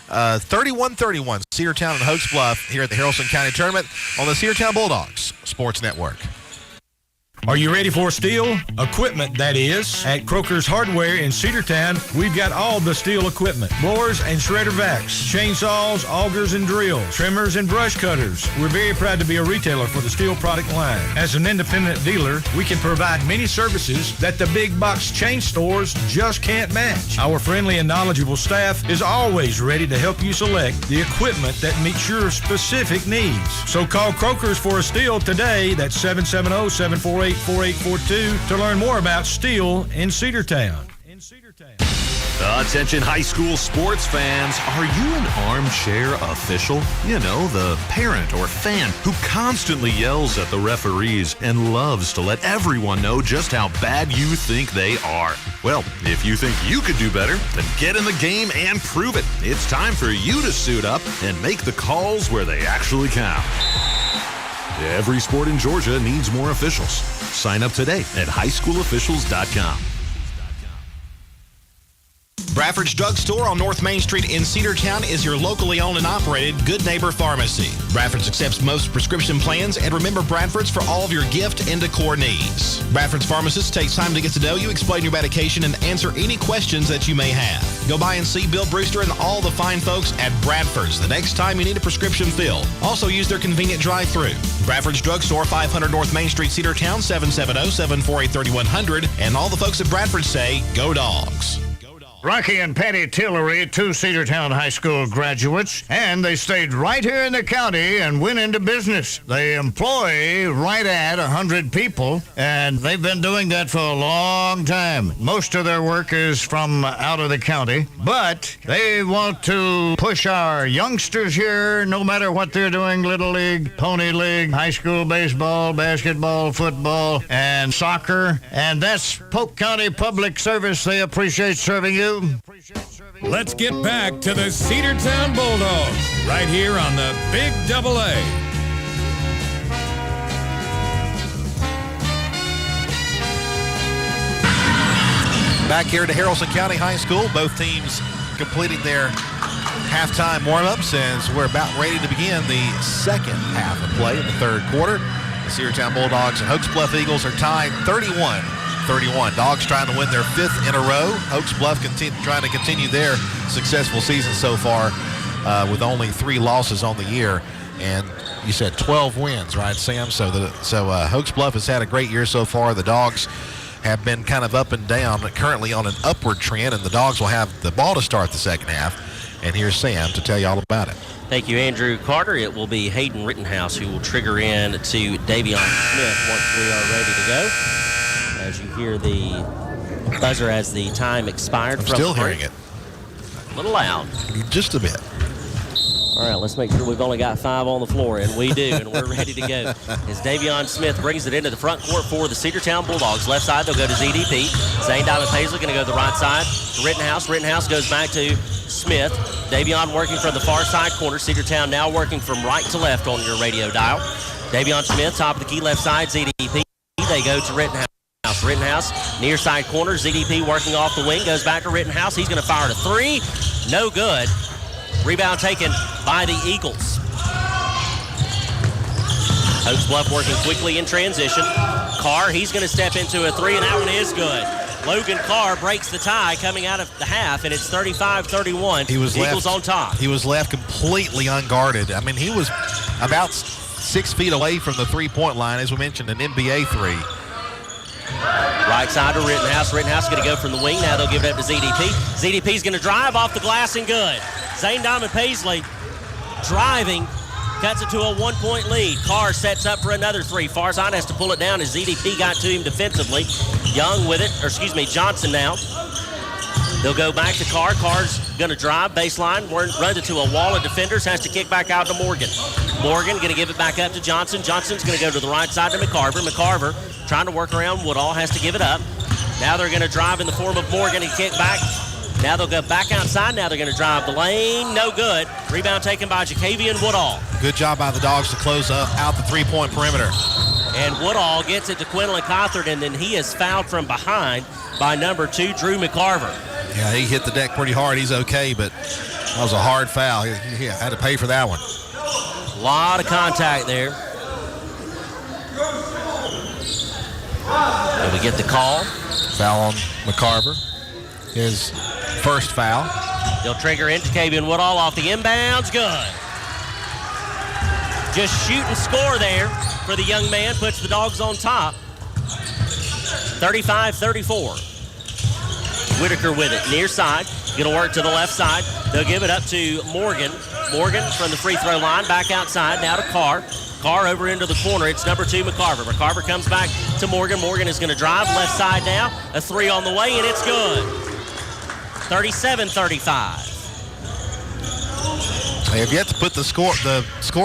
31-31, Cedartown and Hokes Bluff here at the Haralson County Tournament on the Cedartown Bulldogs Sports Network. Are you ready for steel? Equipment, that is. At Croker's Hardware in Cedartown, we've got all the steel equipment. Blowers and shredder vacs, chainsaws, augers and drills, trimmers and brush cutters. We're very proud to be a retailer for the steel product line. As an independent dealer, we can provide many services that the big box chain stores just can't match. Our friendly and knowledgeable staff is always ready to help you select the equipment that meets your specific needs. So call Croker's for a steel today. That's 770-748-4842 to learn more about steel in Cedartown. Attention high school sports fans, are you an armchair official? The parent or fan who constantly yells at the referees and loves to let everyone know just how bad you think they are. Well, if you think you could do better, then get in the game and prove it. It's time for you to suit up and make the calls where they actually count. Every sport in Georgia needs more officials. Sign up today at highschoolofficials.com. Bradford's Drugstore on North Main Street in Cedartown is your locally owned and operated Good Neighbor Pharmacy. Bradford's accepts most prescription plans, and remember Bradford's for all of your gift and decor needs. Bradford's pharmacist takes time to get to know you, explain your medication, and answer any questions that you may have. Go by and see Bill Brewster and all the fine folks at Bradford's the next time you need a prescription filled. Also use their convenient drive-thru. Bradford's Drugstore, 500 North Main Street, Cedartown, 770-748-3100. And all the folks at Bradford say, go Dogs. Rocky and Patty Tillery, 2 Cedartown High School graduates, and they stayed right here in the county and went into business. They employ right at 100 people, and they've been doing that for a long time. Most of their work is from out of the county, but they want to push our youngsters here, no matter what they're doing, Little League, Pony League, high school baseball, basketball, football, and soccer, and that's Polk County Public Service. They appreciate serving you. Let's get back to the Cedartown Bulldogs right here on the Big Double A. Back here to Haralson County High School, both teams completing their halftime warm-ups as we're about ready to begin the second half of play in the third quarter. The Cedartown Bulldogs and Hokes Bluff Eagles are tied 31-31. Dogs trying to win their 5th in a row. Hokes Bluff trying to continue their successful season so far with only 3 losses on the year. And you said 12 wins, right, Sam? So Hokes Bluff has had a great year so far. The Dogs have been kind of up and down, currently on an upward trend, and the Dogs will have the ball to start the second half. And here's Sam to tell you all about it. Thank you, Andrew Carter. It will be Hayden Rittenhouse who will trigger in to Davion Smith once we are ready to go. As you hear the buzzer as the time expired. I'm still hearing it. A little loud. Just a bit. All right, let's make sure we've only got 5 on the floor, and we do, and we're ready to go. As Davion Smith brings it into the front court for the Cedartown Bulldogs. Left side, they'll go to ZDP. Zane Diamond Paisley going to go to the right side to Rittenhouse. Rittenhouse goes back to Smith. Davion working from the far side corner. Cedartown now working from right to left on your radio dial. Davion Smith, top of the key, left side, ZDP. They go to Rittenhouse. Rittenhouse, near side corner. ZDP working off the wing, goes back to Rittenhouse. He's going to fire a 3. No good. Rebound taken by the Eagles. Hokes Bluff working quickly in transition. Carr, he's going to step into a 3, and that one is good. Logan Carr breaks the tie coming out of the half, and it's 35-31. Eagles on top. He was left completely unguarded. I mean, he was about 6 feet away from the three-point line, as we mentioned, an NBA 3. Right side to Rittenhouse. Rittenhouse going to go from the wing. Now they'll give it up to ZDP. ZDP's going to drive off the glass and good. Zane Diamond Paisley driving, cuts it to a 1-point lead. Carr sets up for another 3. Farzad has to pull it down as ZDP got to him defensively. Young with it, Johnson now. They'll go back to Carr. Carr's going to drive baseline, runs it to a wall of defenders, has to kick back out to Morgan. Morgan going to give it back up to Johnson. Johnson's going to go to the right side to McCarver. McCarver trying to work around Woodall, has to give it up. Now they're going to drive in the form of Morgan and kick back. Now they'll go back outside. Now they're going to drive the lane. No good. Rebound taken by Jacavian Woodall. Good job by the Dogs to close out the three-point perimeter. And Woodall gets it to Quinlan Cawthorn, and then he is fouled from behind by number 2, Drew McCarver. Yeah, he hit the deck pretty hard. He's okay, but that was a hard foul. He had to pay for that one. A lot of contact there. And we get the call. Foul on McCarver. His first foul. They'll trigger into Jacavian Woodall off the inbounds. Good. Just shoot and score there for the young man. Puts the Dogs on top. 35-34. Whitaker with it. Near side. Going to work to the left side. They'll give it up to Morgan. Morgan from the free throw line. Back outside. Now to Carr. Carr over into the corner. It's number 2, McCarver. McCarver comes back to Morgan. Morgan is going to drive left side now. A 3 on the way, and it's good. 37-35. They have yet to put the score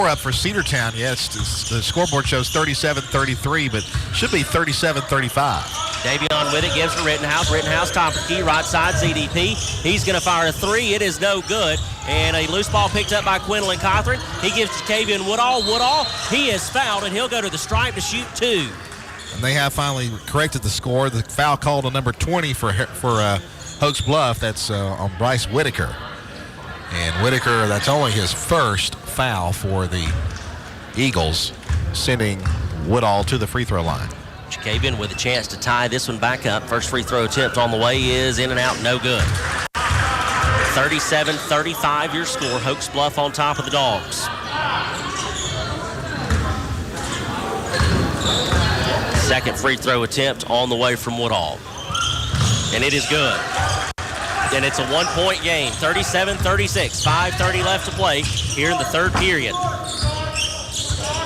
up for Cedartown. Yes, the scoreboard shows 37-33, but should be 37-35. Davion with it, gives to Rittenhouse. Rittenhouse, top of the key, right side, ZDP. He's going to fire a 3. It is no good. And a loose ball picked up by Quinlan Cawthorn. He gives to Jacavian Woodall. Woodall, he is fouled, and he'll go to the stripe to shoot 2. And they have finally corrected the score. The foul called on number 20 for Hokes Bluff. That's on Bryce Whitaker. And Whitaker, that's only his first foul for the Eagles, sending Woodall to the free throw line. Jacavian with a chance to tie this one back up. First free throw attempt on the way is in and out, no good. 37-35 your score. Hokes Bluff on top of the Dogs. Second free throw attempt on the way from Woodall. And it is good. And it's a 1-point game, 37-36. 5:30 left to play here in the third period.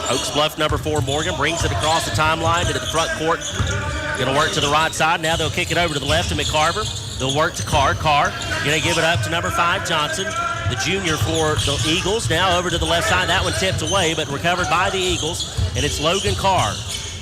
Hokes Bluff number 4, Morgan, brings it across the timeline into the front court. Going to work to the right side. Now they'll kick it over to the left to McCarver. They'll work to Carr. Carr going to give it up to number 5, Johnson, the junior for the Eagles. Now over to the left side. That one tipped away, but recovered by the Eagles. And it's Logan Carr.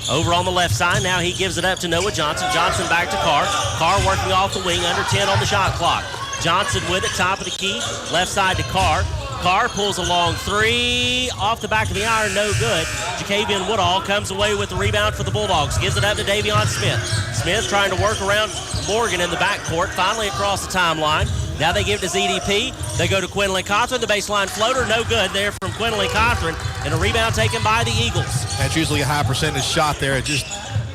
Over on the left side, now he gives it up to Noah Johnson. Johnson back to Carr. Carr working off the wing, under 10 on the shot clock. Johnson with it, top of the key, left side to Carr. Carr pulls a long 3, off the back of the iron, no good. Jacavian Woodall comes away with the rebound for the Bulldogs. Gives it up to Davion Smith. Smith trying to work around Morgan in the backcourt, finally across the timeline. Now they give it to ZDP. They go to Quinlan Cawthorn. The baseline floater, no good there from Quinlan Cawthorn. and a rebound taken by the Eagles. That's usually a high percentage shot there. It just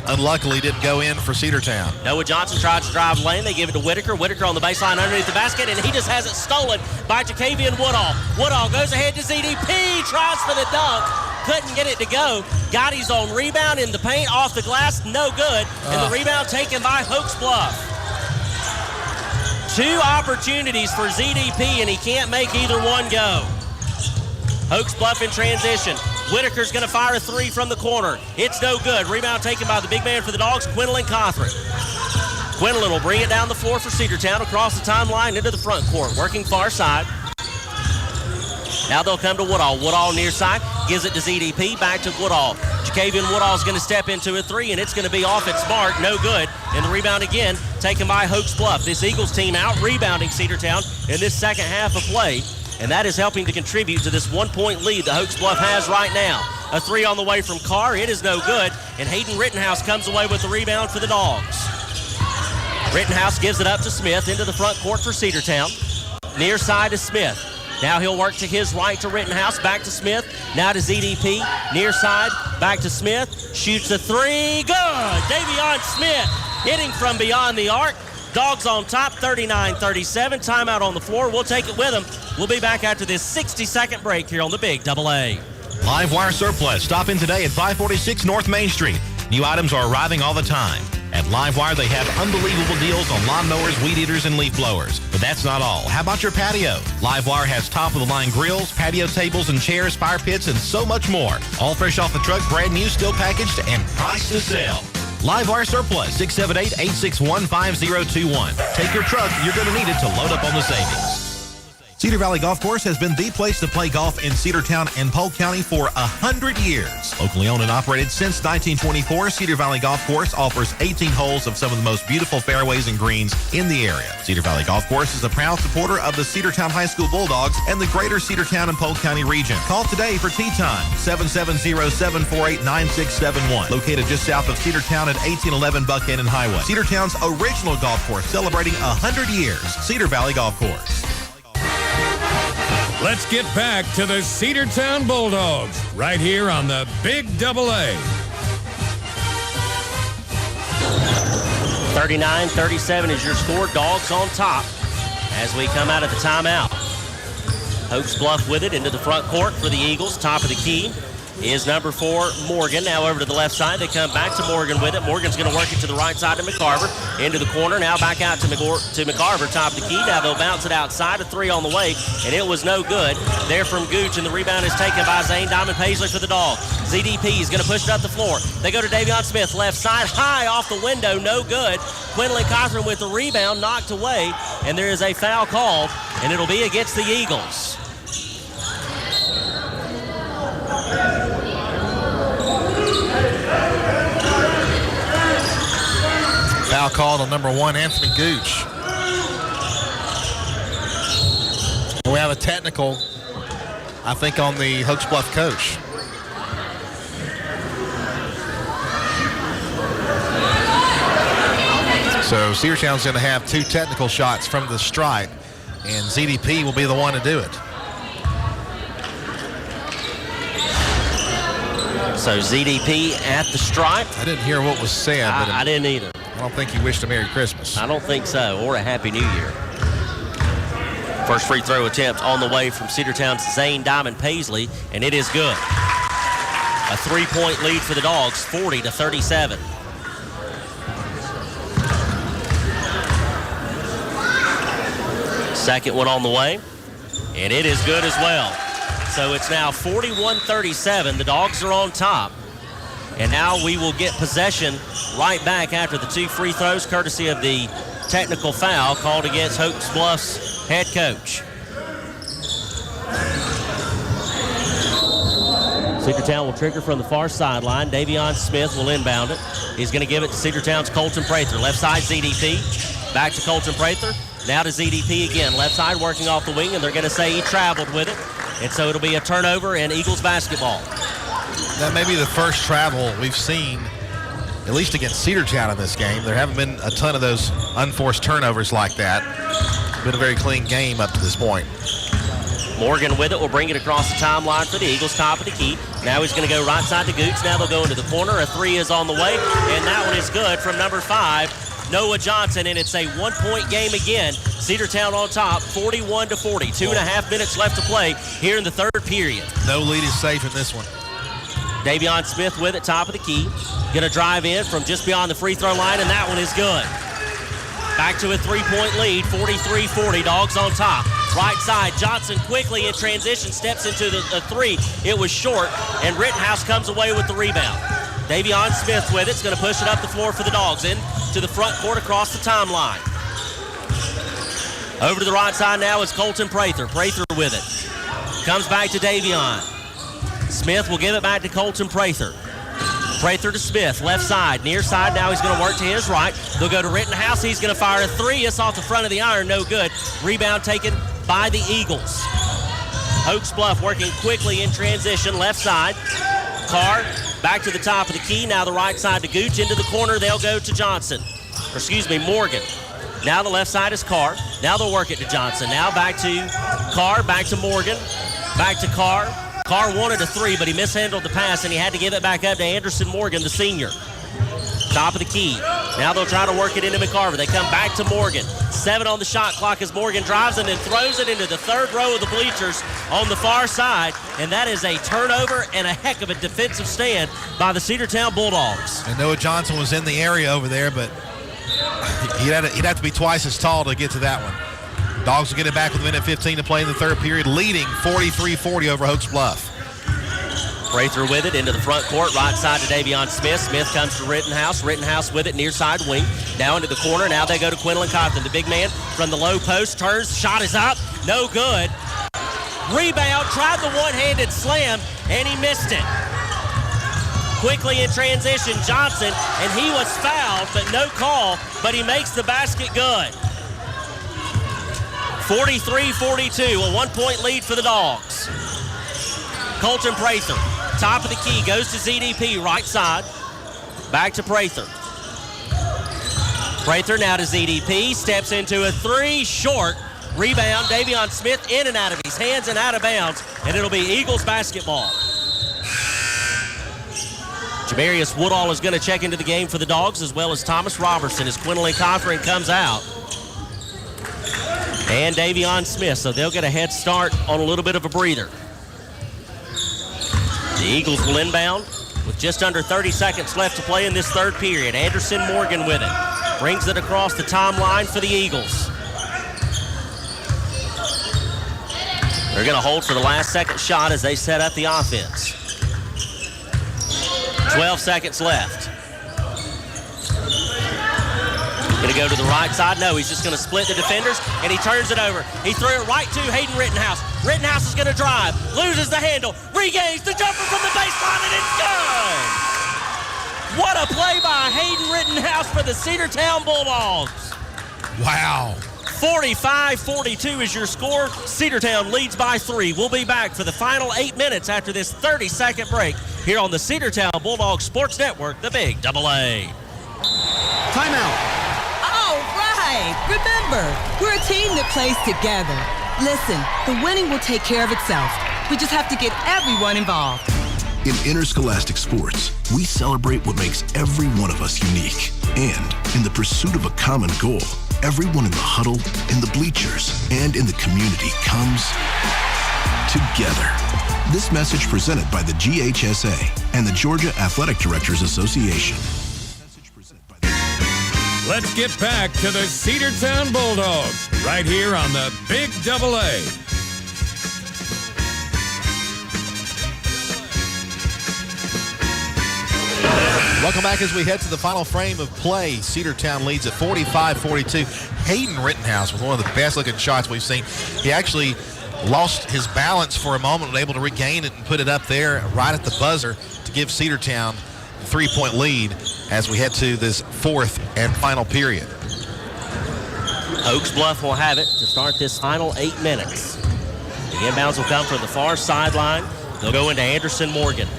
unluckily didn't go in for Cedartown. Noah Johnson tries to drive lane. They give it to Whitaker. Whitaker on the baseline underneath the basket, and he just has it stolen by Jacavian Woodall. Woodall goes ahead to ZDP, tries for the dunk. Couldn't get it to go. Got his own rebound in the paint, off the glass, no good. And the rebound taken by Hokes Bluff. 2 opportunities for ZDP, and he can't make either one go. Hokes Bluff in transition. Whitaker's going to fire a 3 from the corner. It's no good. Rebound taken by the big man for the Dogs, Quinlan Cothran. Quinlan will bring it down the floor for Cedartown, across the timeline into the front court, working far side. Now they'll come to Woodall. Woodall near side, gives it to ZDP, back to Woodall. Jacavian Woodall's going to step into a 3, and it's going to be off its mark, no good. And the rebound again, taken by Hokes Bluff. This Eagles team out-rebounding Cedartown in this second half of play. And that is helping to contribute to this 1-point lead that Hokes Bluff has right now. A 3 on the way from Carr. It is no good. And Hayden Rittenhouse comes away with the rebound for the Dogs. Rittenhouse gives it up to Smith into the front court for Cedartown. Near side to Smith. Now he'll work to his right to Rittenhouse. Back to Smith. Now to ZDP. Near side. Back to Smith. Shoots a 3. Good. Davion Smith hitting from beyond the arc. Dogs on top, 39-37. Timeout on the floor. We'll take it with them. We'll be back after this 60-second break here on the Big AA. Live Wire Surplus. Stop in today at 546 North Main Street. New items are arriving all the time. At Live Wire, they have unbelievable deals on lawnmowers, weed eaters, and leaf blowers. But that's not all. How about your patio? Live Wire has top-of-the-line grills, patio tables and chairs, fire pits, and so much more. All fresh off the truck, brand new, still packaged, and priced to sell. Live Wire Surplus, 678-861-5021. Take your truck. You're going to need it to load up on the savings. Cedar Valley Golf Course has been the place to play golf in Cedartown and Polk County for 100 years. Locally owned and operated since 1924, Cedar Valley Golf Course offers 18 holes of some of the most beautiful fairways and greens in the area. Cedar Valley Golf Course is a proud supporter of the Cedartown High School Bulldogs and the greater Cedartown and Polk County region. Call today for tee time, 770-748-9671. Located just south of Cedartown at 1811 Buckhannon Highway. Cedartown's original golf course, celebrating 100 years. Cedar Valley Golf Course. Let's get back to the Cedartown Bulldogs right here on the Big AA. 39-37 is your score. Dogs on top as we come out of the timeout. Hokes Bluff with it into the front court for the Eagles. Top of the key is number 4, Morgan. Now over to the left side. They come back to Morgan with it. Morgan's going to work it to the right side to McCarver. Into the corner. Now back out to McCarver. Top of the key. Now they'll bounce it outside. A 3 on the way. And it was no good. There from Gooch. And the rebound is taken by Zane Diamond Paisley for the Dogs. ZDP is going to push it up the floor. They go to Davion Smith. Left side. High off the window. No good. Quinlan Cothran with the rebound. Knocked away. And there is a foul called. And it'll be against the Eagles. Foul called on number 1, Anthony Gooch. We have a technical, I think, on the Hokes Bluff coach. So Cedartown's going to have 2 technical shots from the stripe, and ZDP will be the one to do it. So ZDP at the stripe. I didn't hear what was said. But I didn't either. I don't think he wished a Merry Christmas. I don't think so, or a Happy New Year. First free throw attempt on the way from Cedartown's Zane Diamond Paisley, and it is good. A 3-point lead for the Dogs, 40-37. Second one on the way, and it is good as well. So it's now 41-37. The Dogs are on top. And now we will get possession right back after the 2 free throws, courtesy of the technical foul called against Hokes Bluff's head coach. Cedartown will trigger from the far sideline. Davion Smith will inbound it. He's going to give it to Cedartown's Colton Prather. Left side, ZDP. Back to Colton Prather. Now to ZDP again. Left side working off the wing, and they're going to say he traveled with it. And so it'll be a turnover and Eagles basketball. That may be the first travel we've seen, at least against Cedartown in this game. There haven't been a ton of those unforced turnovers like that. It's been a very clean game up to this point. Morgan with it will bring it across the timeline for the Eagles, top of the key. Now he's going to go right side to Gooch. Now they'll go into the corner. A three is on the way, and that one is good from number 5, Noah Johnson, and it's a one-point game again. Cedartown on top, 41-40. 2.5 minutes left to play here in the third period. No lead is safe in this one. Davion Smith with it, top of the key. Going to drive in from just beyond the free throw line, and that one is good. Back to a three-point lead, 43-40. Dogs on top. Right side, Johnson quickly in transition, steps into the three. It was short, and Rittenhouse comes away with the rebound. Davion Smith with it. It's going to push it up the floor for the Dogs. In to the front court across the timeline. Over to the right side now is Colton Prather. Prather with it. Comes back to Davion. Smith will give it back to Colton Prather. Prather to Smith, left side, near side. Now he's going to work to his right. They'll go to Rittenhouse. He's going to fire a three. It's off the front of the iron, no good. Rebound taken by the Eagles. Hokes Bluff working quickly in transition, left side. Carr back to the top of the key. Now the right side to Gooch. Into the corner, they'll go to Morgan. Now the left side is Carr. Now they'll work it to Johnson. Now back to Carr, back to Morgan, back to Carr. Carr wanted a three, but he mishandled the pass, and he had to give it back up to Anderson Morgan, the senior. Top of the key. Now they'll try to work it into McCarver. They come back to Morgan. 7 on the shot clock as Morgan drives and then throws it into the third row of the bleachers on the far side, and that is a turnover and a heck of a defensive stand by the Cedartown Bulldogs. And Noah Johnson was in the area over there, but he'd have to be twice as tall to get to that one. Dogs will get it back with a minute 15 to play in the third period, leading 43-40 over Hokes Bluff. Prather with it into the front court, right side to Davion Smith. Smith comes to Rittenhouse. Rittenhouse with it, near side wing. Now into the corner. Now they go to Quinlan Compton. The big man from the low post turns. Shot is up. No good. Rebound. Tried the one-handed slam, and he missed it. Quickly in transition, Johnson, and he was fouled, but no call, but he makes the basket good. 43-42, a one-point lead for the Dogs. Colton Prather, top of the key, goes to ZDP, right side. Back to Prather. Prather now to ZDP, steps into a three, short. Rebound, Davion Smith in and out of his hands and out of bounds, and it'll be Eagles basketball. Jamarius Woodall is going to check into the game for the Dogs, as well as Thomas Robertson as Quinlan Cochran comes out. And Davion Smith, so they'll get a head start on a little bit of a breather. The Eagles will inbound with just under 30 seconds left to play in this third period. Anderson Morgan with it. Brings it across the timeline for the Eagles. They're going to hold for the last second shot as they set up the offense. 12 seconds left. Going to go to the right side. No, he's just going to split the defenders, and he turns it over. He threw it right to Hayden Rittenhouse. Rittenhouse is going to drive, loses the handle, regains the jumper from the baseline, and it's good! What a play by Hayden Rittenhouse for the Cedartown Bulldogs. Wow. 45-42 is your score. Cedartown leads by 3. We'll be back for the final 8 minutes after this 30-second break here on the Cedartown Bulldogs Sports Network, the Big AA. Timeout. Remember, we're a team that plays together. Listen, the winning will take care of itself. We just have to get everyone involved. In interscholastic sports, we celebrate what makes every one of us unique. And in the pursuit of a common goal, everyone in the huddle, in the bleachers, and in the community comes together. This message presented by the GHSA and the Georgia Athletic Directors Association. Let's get back to the Cedartown Bulldogs right here on the Big AA. Welcome back as we head to the final frame of play. Cedartown leads at 45-42. Hayden Rittenhouse with one of the best-looking shots we've seen. He actually lost his balance for a moment, able to regain it and put it up there right at the buzzer to give Cedartown a 3-point lead as we head to this fourth and final period. Hokes Bluff will have it to start this final 8 minutes. The inbounds will come from the far sideline. They'll go into Anderson Morgan.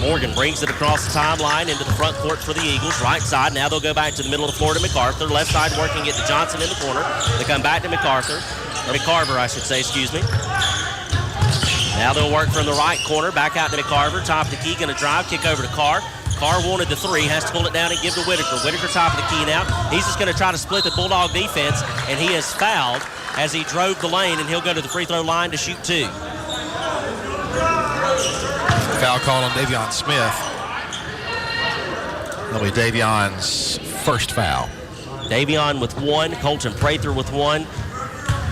Morgan brings it across the timeline into the front court for the Eagles. Right side. Now they'll go back to the middle of the floor to MacArthur. Left side working it to Johnson in the corner. They come back to MacArthur. Or McCarver, I should say, excuse me. Now they'll work from the right corner, back out to McCarver, top of the key, going to drive, kick over to Carr. Carr wanted the three, has to pull it down and give to Whitaker. Whitaker top of the key now. He's just going to try to split the Bulldog defense, and he is fouled as he drove the lane, and he'll go to the free throw line to shoot 2. Foul called on Davion Smith. That'll be Davion's first foul. Davion with 1, Colton Prather with 1,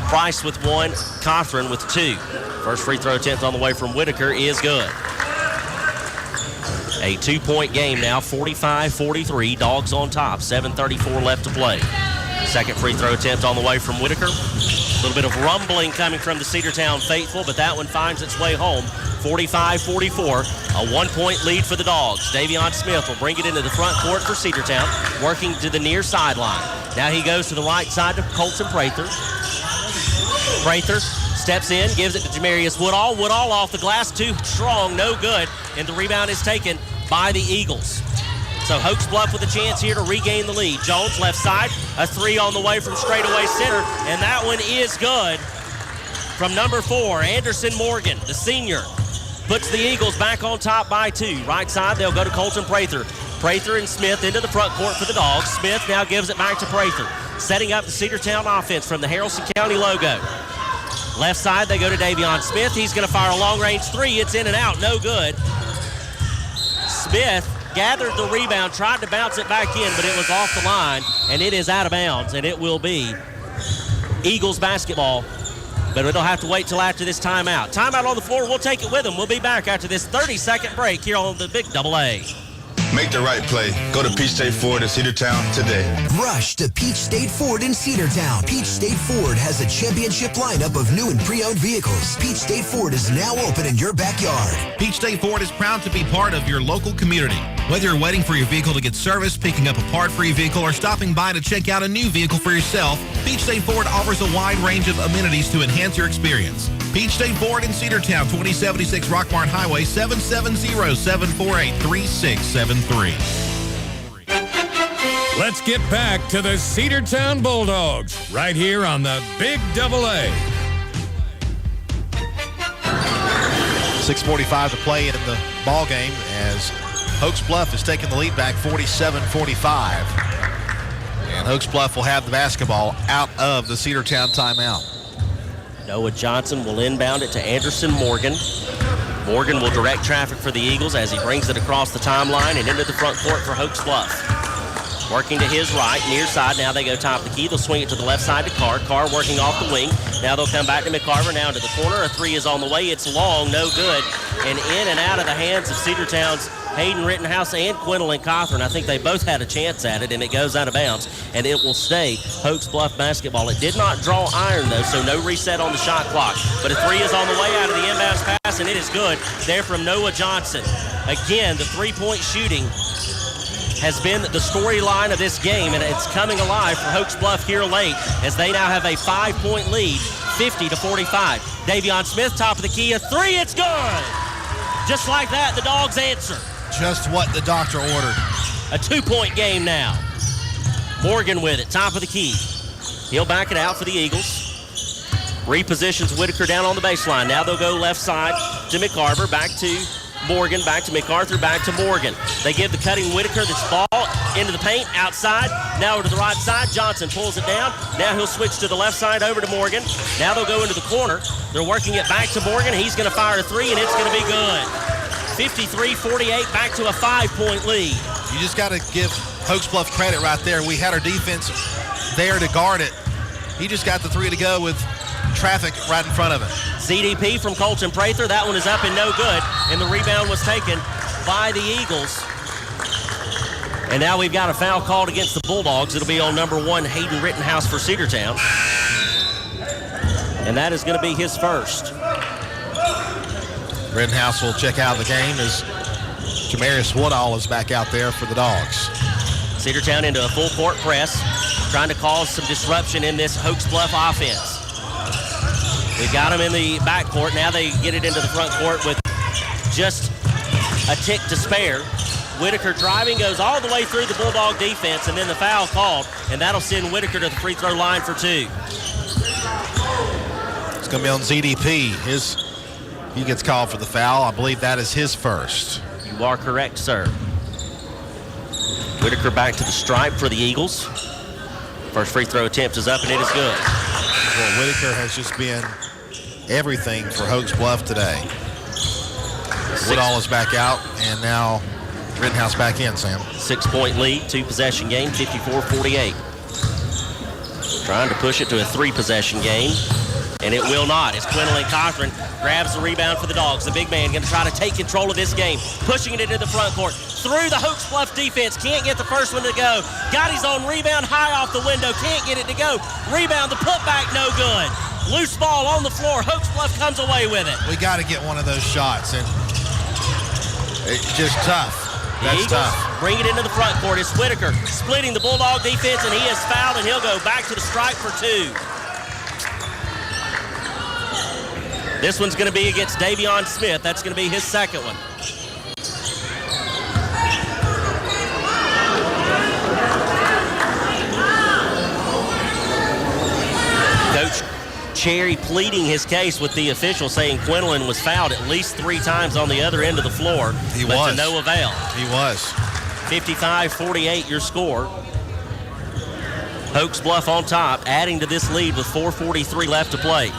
Price with 1, Cothran with 2. First free throw attempt on the way from Whitaker is good. A 2-point game now, 45-43. Dogs on top, 7:34 left to play. Second free throw attempt on the way from Whitaker. A little bit of rumbling coming from the Cedartown faithful, but that one finds its way home. 45-44, a 1-point lead for the Dogs. Davion Smith will bring it into the front court for Cedartown, working to the near sideline. Now he goes to the right side to Colton Prather. Prather steps in, gives it to Jamarius Woodall. Woodall off the glass, too strong, no good, and the rebound is taken by the Eagles. So Hokes Bluff with a chance here to regain the lead. Jones left side, a 3 on the way from straightaway center, and that one is good from number 4, Anderson Morgan, the senior. Puts the Eagles back on top by 2. Right side, they'll go to Colton Prather. Prather and Smith into the front court for the Dogs. Smith now gives it back to Prather. Setting up the Cedartown offense from the Haralson County logo. Left side, they go to Davion Smith. He's going to fire a long-range 3. It's in and out, no good. Smith gathered the rebound, tried to bounce it back in, but it was off the line, and it is out of bounds, and it will be Eagles basketball. But they'll have to wait till after this timeout. Timeout on the floor, we'll take it with them. We'll be back after this 30-second break here on the Big Double A. Make the right play. Go to Peach State Ford in Cedartown today. Rush to Peach State Ford in Cedartown. Peach State Ford has a championship lineup of new and pre-owned vehicles. Peach State Ford is now open in your backyard. Peach State Ford is proud to be part of your local community. Whether you're waiting for your vehicle to get serviced, picking up a part for your vehicle, or stopping by to check out a new vehicle for yourself, Peach State Ford offers a wide range of amenities to enhance your experience. Peach State Ford in Cedartown, 2076 Rockmart Highway, 770-748-3673. Let's get back to the Cedartown Bulldogs right here on the Big Double A. 6:45 to play in the ball game as Hokes Bluff is taking the lead back 47-45. And Hokes Bluff will have the basketball out of the Cedartown timeout. Noah Johnson will inbound it to Anderson Morgan. Morgan will direct traffic for the Eagles as he brings it across the timeline and into the front court for Hokes Bluff. Working to his right, near side. Now they go top of the key. They'll swing it to the left side to Carr. Carr working off the wing. Now they'll come back to McCarver. Now into the corner. A 3 is on the way. It's long, no good. And in and out of the hands of Cedartown's Hayden Rittenhouse and Quinlan Cothran. I think they both had a chance at it, and it goes out of bounds, and it will stay Hokes Bluff basketball. It did not draw iron, though, so no reset on the shot clock. But a 3 is on the way out of the inbounds pass, and it is good there from Noah Johnson. Again, the three-point shooting has been the storyline of this game, and it's coming alive for Hokes Bluff here late as they now have a 5-point lead, 50-45. Davion Smith, top of the key, a 3, it's good! Just like that, the Dogs answer. Just what the doctor ordered. A 2-point game now. Morgan with it, top of the key. He'll back it out for the Eagles. Repositions Whitaker down on the baseline. Now they'll go left side to McCarver, back to Morgan, back to MacArthur, back to Morgan. They give the cutting Whitaker this ball into the paint, outside. Now over to the right side. Johnson pulls it down. Now he'll switch to the left side over to Morgan. Now they'll go into the corner. They're working it back to Morgan. He's going to fire a 3, and it's going to be good. 53-48, back to a 5-point lead. You just got to give Hokes Bluff credit right there. We had our defense there to guard it. He just got the 3 to go with traffic right in front of him. CDP from Colton Prather. That one is up and no good, and the rebound was taken by the Eagles. And now we've got a foul called against the Bulldogs. It'll be on number 1, Hayden Rittenhouse for Cedartown. And that is going to be his first. Rittenhouse will check out of the game as Jamarius Woodall is back out there for the Dogs. Cedartown into a full court press, trying to cause some disruption in this Hokes Bluff offense. We've got them in the backcourt. Now they get it into the front court with just a tick to spare. Whitaker driving, goes all the way through the Bulldog defense, and then the foul called, and that'll send Whitaker to the free throw line for 2. It's going to be on ZDP. His He gets called for the foul. I believe that is his first. You are correct, sir. Whitaker back to the stripe for the Eagles. First free throw attempt is up, and it is good. Well, Whitaker has just been everything for Hokes Bluff today. Woodall is back out, and now Rittenhouse back in, Sam. 6-point lead, 2-possession game, 54-48. Trying to push it to a 3-possession game, and it will not. As Quinlan Cochran grabs the rebound for the Dogs. The big man going to try to take control of this game, pushing it into the front court. Through the Hokes Bluff defense, can't get the first one to go. Got his own rebound high off the window, can't get it to go. Rebound, the putback, no good. Loose ball on the floor, Hokes Bluff comes away with it. We got to get one of those shots, and it's just tough. That's tough. Bring it into the front court. It's Whitaker splitting the Bulldog defense, and he is fouled, and he'll go back to the stripe for 2. This one's going to be against Davion Smith. That's going to be his second one. Coach Cherry pleading his case with the official, saying Quinlan was fouled at least 3 times on the other end of the floor. But to no avail. He was. 55-48 your score. Hokes Bluff on top, adding to this lead with 4:43 left to play.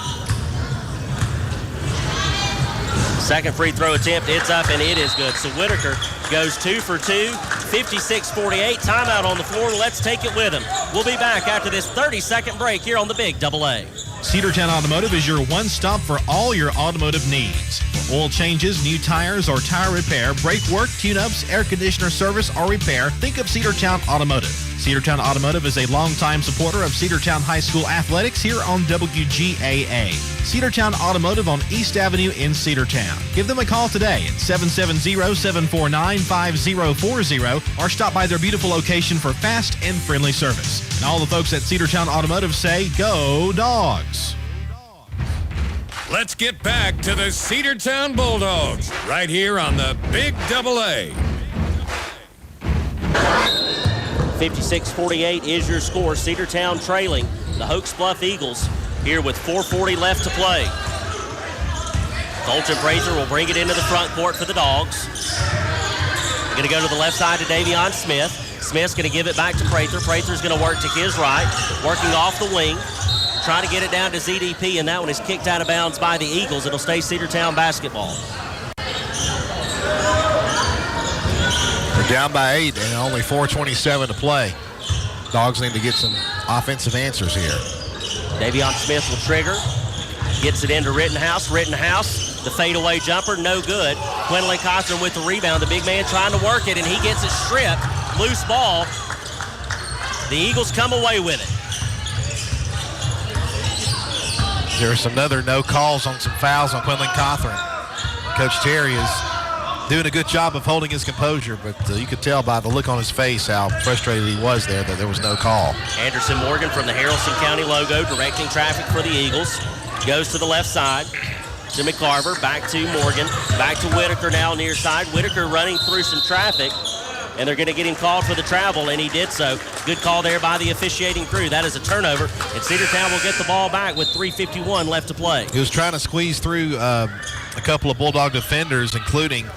Second free throw attempt, it's up, and it is good. So Whitaker goes 2 for 2, 56-48. Timeout on the floor. Let's take it with him. We'll be back after this 30-second break here on the Big AA. Cedartown Automotive is your one-stop for all your automotive needs. For oil changes, new tires, or tire repair, brake work, tune-ups, air conditioner service, or repair, think of Cedartown Automotive. Cedartown Automotive is a longtime supporter of Cedartown High School athletics here on WGAA. Cedartown Automotive on East Avenue in Cedartown. Give them a call today at 770-749-5040 or stop by their beautiful location for fast and friendly service. And all the folks at Cedartown Automotive say, go Dogs! Let's get back to the Cedartown Bulldogs right here on the Big AA. 56-48 is your score. Cedartown trailing the Hokes Bluff Eagles here with 4:40 left to play. Colton Prather will bring it into the front court for the Dogs. Going to go to the left side to Davion Smith. Smith's going to give it back to Prather. Prather's going to work to his right, working off the wing, trying to get it down to ZDP, and that one is kicked out of bounds by the Eagles. It'll stay Cedartown basketball. They're down by 8 and only 4:27 to play. Dogs need to get some offensive answers here. Davion Smith will trigger. Gets it into Rittenhouse. Rittenhouse, the fadeaway jumper, no good. Quinlan Cochran with the rebound. The big man trying to work it, and he gets it stripped. Loose ball. The Eagles come away with it. There's another no calls on some fouls on Quinlan Cochran. Coach Terry is doing a good job of holding his composure, but you could tell by the look on his face how frustrated he was there that there was no call. Anderson Morgan from the Haralson County logo directing traffic for the Eagles. Goes to the left side to McCarver, back to Morgan, back to Whitaker now near side. Whitaker running through some traffic, and they're going to get him called for the travel, and he did so. Good call there by the officiating crew. That is a turnover, and Cedartown will get the ball back with 3:51 left to play. He was trying to squeeze through a couple of Bulldog defenders, including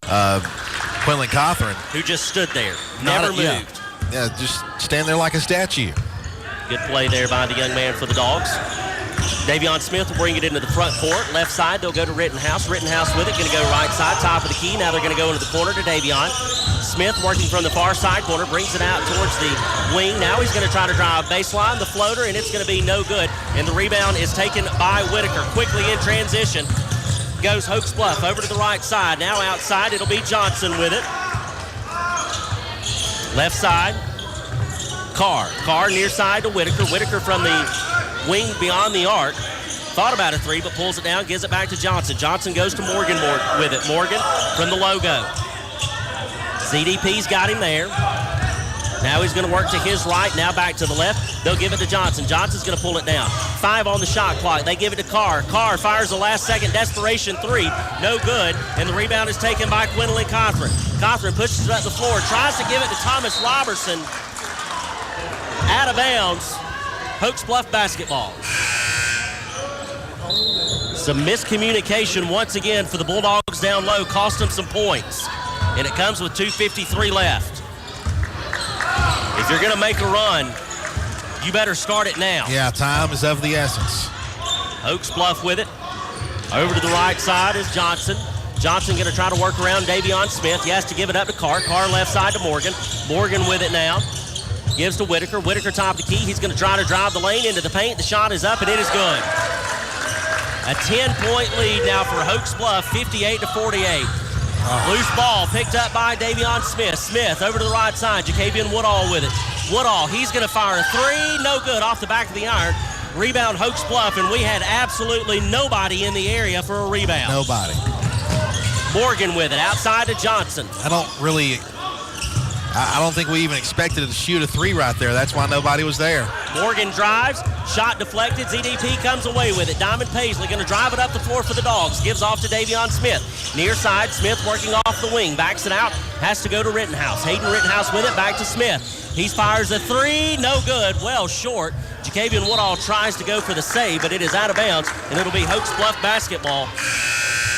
Quinlan Cochran, who just stood there, never moved. Yeah, just stand there like a statue. Good play there by the young man for the Dogs. Davion Smith will bring it into the front court. Left side, they'll go to Rittenhouse. Rittenhouse with it, going to go right side, top of the key. Now they're going to go into the corner to Davion. Smith working from the far side corner, brings it out towards the wing. Now he's going to try to drive baseline, the floater, and it's going to be no good. And the rebound is taken by Whitaker. Quickly in transition goes Hokes Bluff over to the right side. Now outside, it'll be Johnson with it. Left side, Carr. Carr near side to Whitaker. Whitaker from the wing beyond the arc. Thought about a three, but pulls it down, gives it back to Johnson. Johnson goes to Morgan with it. Morgan from the logo. ZDP's got him there. Now he's going to work to his right, now back to the left. They'll give it to Johnson. Johnson's going to pull it down. 5 on the shot clock. They give it to Carr. Carr fires the last second desperation three. No good, and the rebound is taken by Quinlan Cochran. Cochran pushes it up the floor, tries to give it to Thomas Robertson. Out of bounds. Hokes Bluff basketball. Some miscommunication once again for the Bulldogs down low, cost them some points. And it comes with 2:53 left. If you're going to make a run, you better start it now. Yeah, time is of the essence. Hokes Bluff with it. Over to the right side is Johnson. Johnson going to try to work around Davion Smith. He has to give it up to Carr. Carr left side to Morgan. Morgan with it now. Gives to Whitaker. Whitaker top of the key. He's going to try to drive the lane into the paint. The shot is up, and it is good. A 10-point lead now for Hokes Bluff, 58-48. Loose ball picked up by Davion Smith. Smith over to the right side. Jacavian Woodall with it. Woodall, he's going to fire a three. No good off the back of the iron. Rebound Hokes Bluff, and we had absolutely nobody in the area for a rebound. Nobody. Morgan with it, outside to Johnson. I don't think we even expected to shoot a three right there. That's why nobody was there. Morgan drives, shot deflected. ZDP comes away with it. Diamond Paisley going to drive it up the floor for the Dogs. Gives off to Davion Smith. Near side, Smith working off the wing. Backs it out, has to go to Rittenhouse. Hayden Rittenhouse with it, back to Smith. He fires a three, no good, well short. Jacavian Woodall tries to go for the save, but it is out of bounds, and it'll be Hokes Bluff basketball.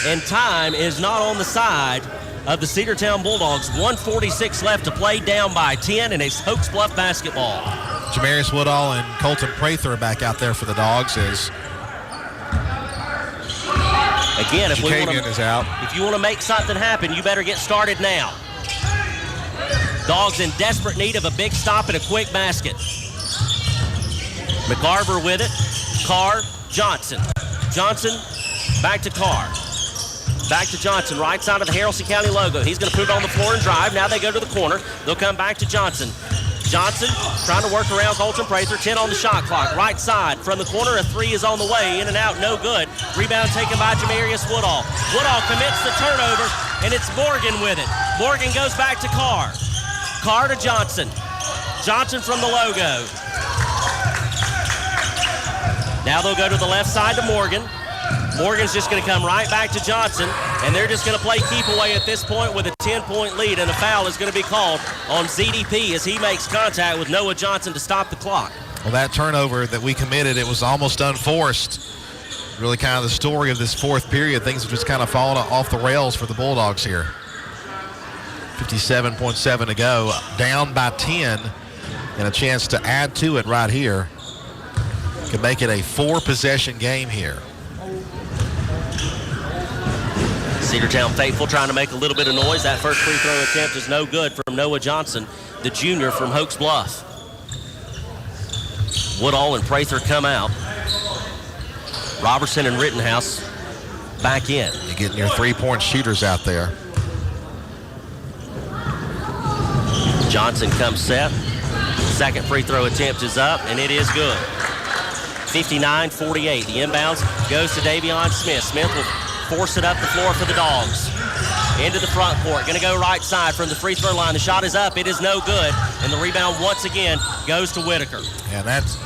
And time is not on the side of the Cedartown Bulldogs. 1:46 left to play, down by 10, and it's Hokes Bluff basketball. Jamarius Woodall and Colton Prather are back out there for the Dogs as again, if is out. If you want to make something happen, you better get started now. Dogs in desperate need of a big stop and a quick basket. McCarver with it. Carr, Johnson. Johnson, back to Carr. Back to Johnson, right side of the Haralson County logo. He's going to put it on the floor and drive. Now they go to the corner. They'll come back to Johnson. Johnson trying to work around Colton Prather. 10 on the shot clock. Right side from the corner. A three is on the way. In and out, no good. Rebound taken by Jamarius Woodall. Woodall commits the turnover, and it's Morgan with it. Morgan goes back to Carr. Carr to Johnson. Johnson from the logo. Now they'll go to the left side to Morgan. Morgan's just going to come right back to Johnson, and they're just going to play keep away at this point with a 10-point lead, and a foul is going to be called on ZDP as he makes contact with Noah Johnson to stop the clock. Well, that turnover that we committed, it was almost unforced. Really kind of the story of this fourth period. Things have just kind of fallen off the rails for the Bulldogs here. 57.7 to go, down by 10, and a chance to add to it right here. Could make it a 4-possession game here. Cedartown faithful trying to make a little bit of noise. That first free throw attempt is no good from Noah Johnson, the junior from Hokes Bluff. Woodall and Prather come out. Robertson and Rittenhouse back in. You're getting your three-point shooters out there. Johnson comes set. Second free throw attempt is up, and it is good. 59-48. The inbounds goes to Davion Smith. Smith will force it up the floor for the Dogs. Into the front court. Going to go right side from the free throw line. The shot is up. It is no good. And the rebound once again goes to Whitaker. Yeah, that's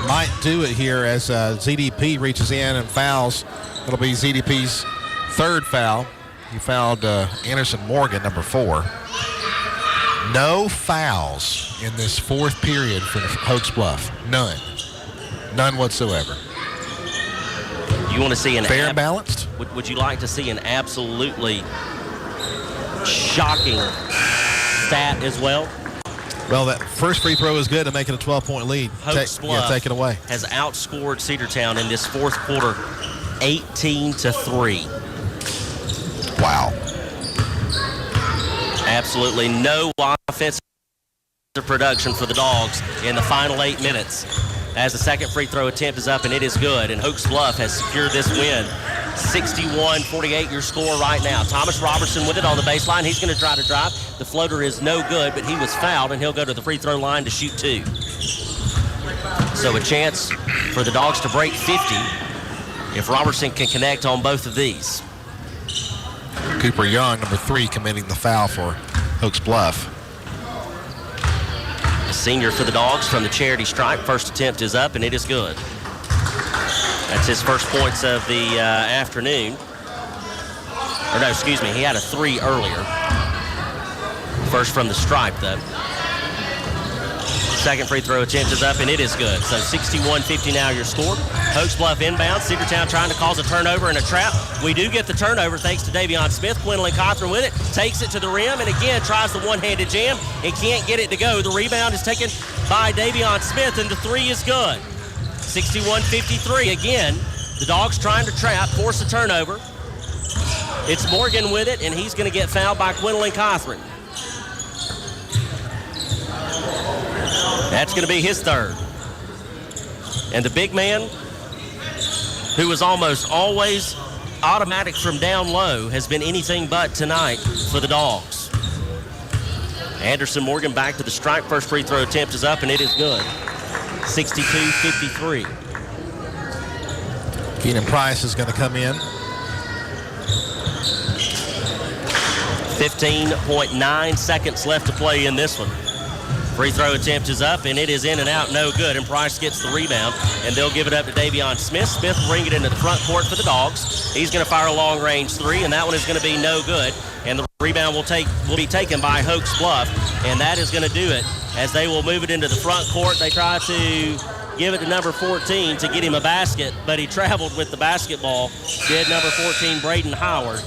might do it here as ZDP reaches in and fouls. It'll be ZDP's third foul. He fouled Anderson Morgan, number 4. No fouls in this fourth period for Hokes Bluff. None. None whatsoever. You want to see an fair and balanced? Would you like to see an absolutely shocking stat as well? Well, that first free throw is good to make it a 12-point lead. Hokes Bluff take it away. Has outscored Cedartown in this fourth quarter 18-3. Wow. Absolutely no offensive production for the Dogs in the final 8 minutes. As the second free throw attempt is up, and it is good. And Hokes Bluff has secured this win. 61-48 your score right now. Thomas Robertson with it on the baseline. He's going to try to drive. The floater is no good, but he was fouled, and he'll go to the free throw line to shoot 2. So a chance for the Dogs to break 50 if Robertson can connect on both of these. Cooper Young, number 3, committing the foul for Hokes Bluff. A senior for the Dogs from the charity stripe. First attempt is up, and it is good. That's his first points of the afternoon. Or no, excuse me, he had a 3 earlier. First from the stripe, though. Second free throw attempt is up, and it is good. So 61-50 now your score. Hokes Bluff inbound. Cedartown trying to cause a turnover and a trap. We do get the turnover thanks to Davion Smith. Quinlan Cothran with it. Takes it to the rim, and again tries the one-handed jam and can't get it to go. The rebound is taken by Davion Smith, and the three is good. 61-53 again. The Dogs trying to trap, force a turnover. It's Morgan with it, and he's going to get fouled by Quinlan Cothran. That's going to be his third. And the big man, who was almost always automatic from down low, has been anything but tonight for the Dogs. Anderson Morgan back to the stripe. First free throw attempt is up, and it is good. 62-53. Keenan Price is going to come in. 15.9 seconds left to play in this one. Free throw attempt is up, and it is in and out, no good. And Price gets the rebound, and they'll give it up to Davion Smith. Smith will bring it into the front court for the Dogs. He's going to fire a long-range three, and that one is going to be no good. And the rebound will be taken by Hokes Bluff, and that is going to do it as they will move it into the front court. They try to give it to number 14 to get him a basket, but he traveled with the basketball. Did number 14, Braden Howard.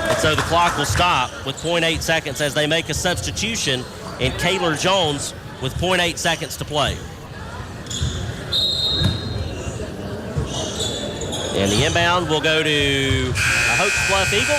And so the clock will stop with 0.8 seconds as they make a substitution in Kaylor Jones with 0.8 seconds to play. And the inbound will go to a Hokes Bluff Eagle.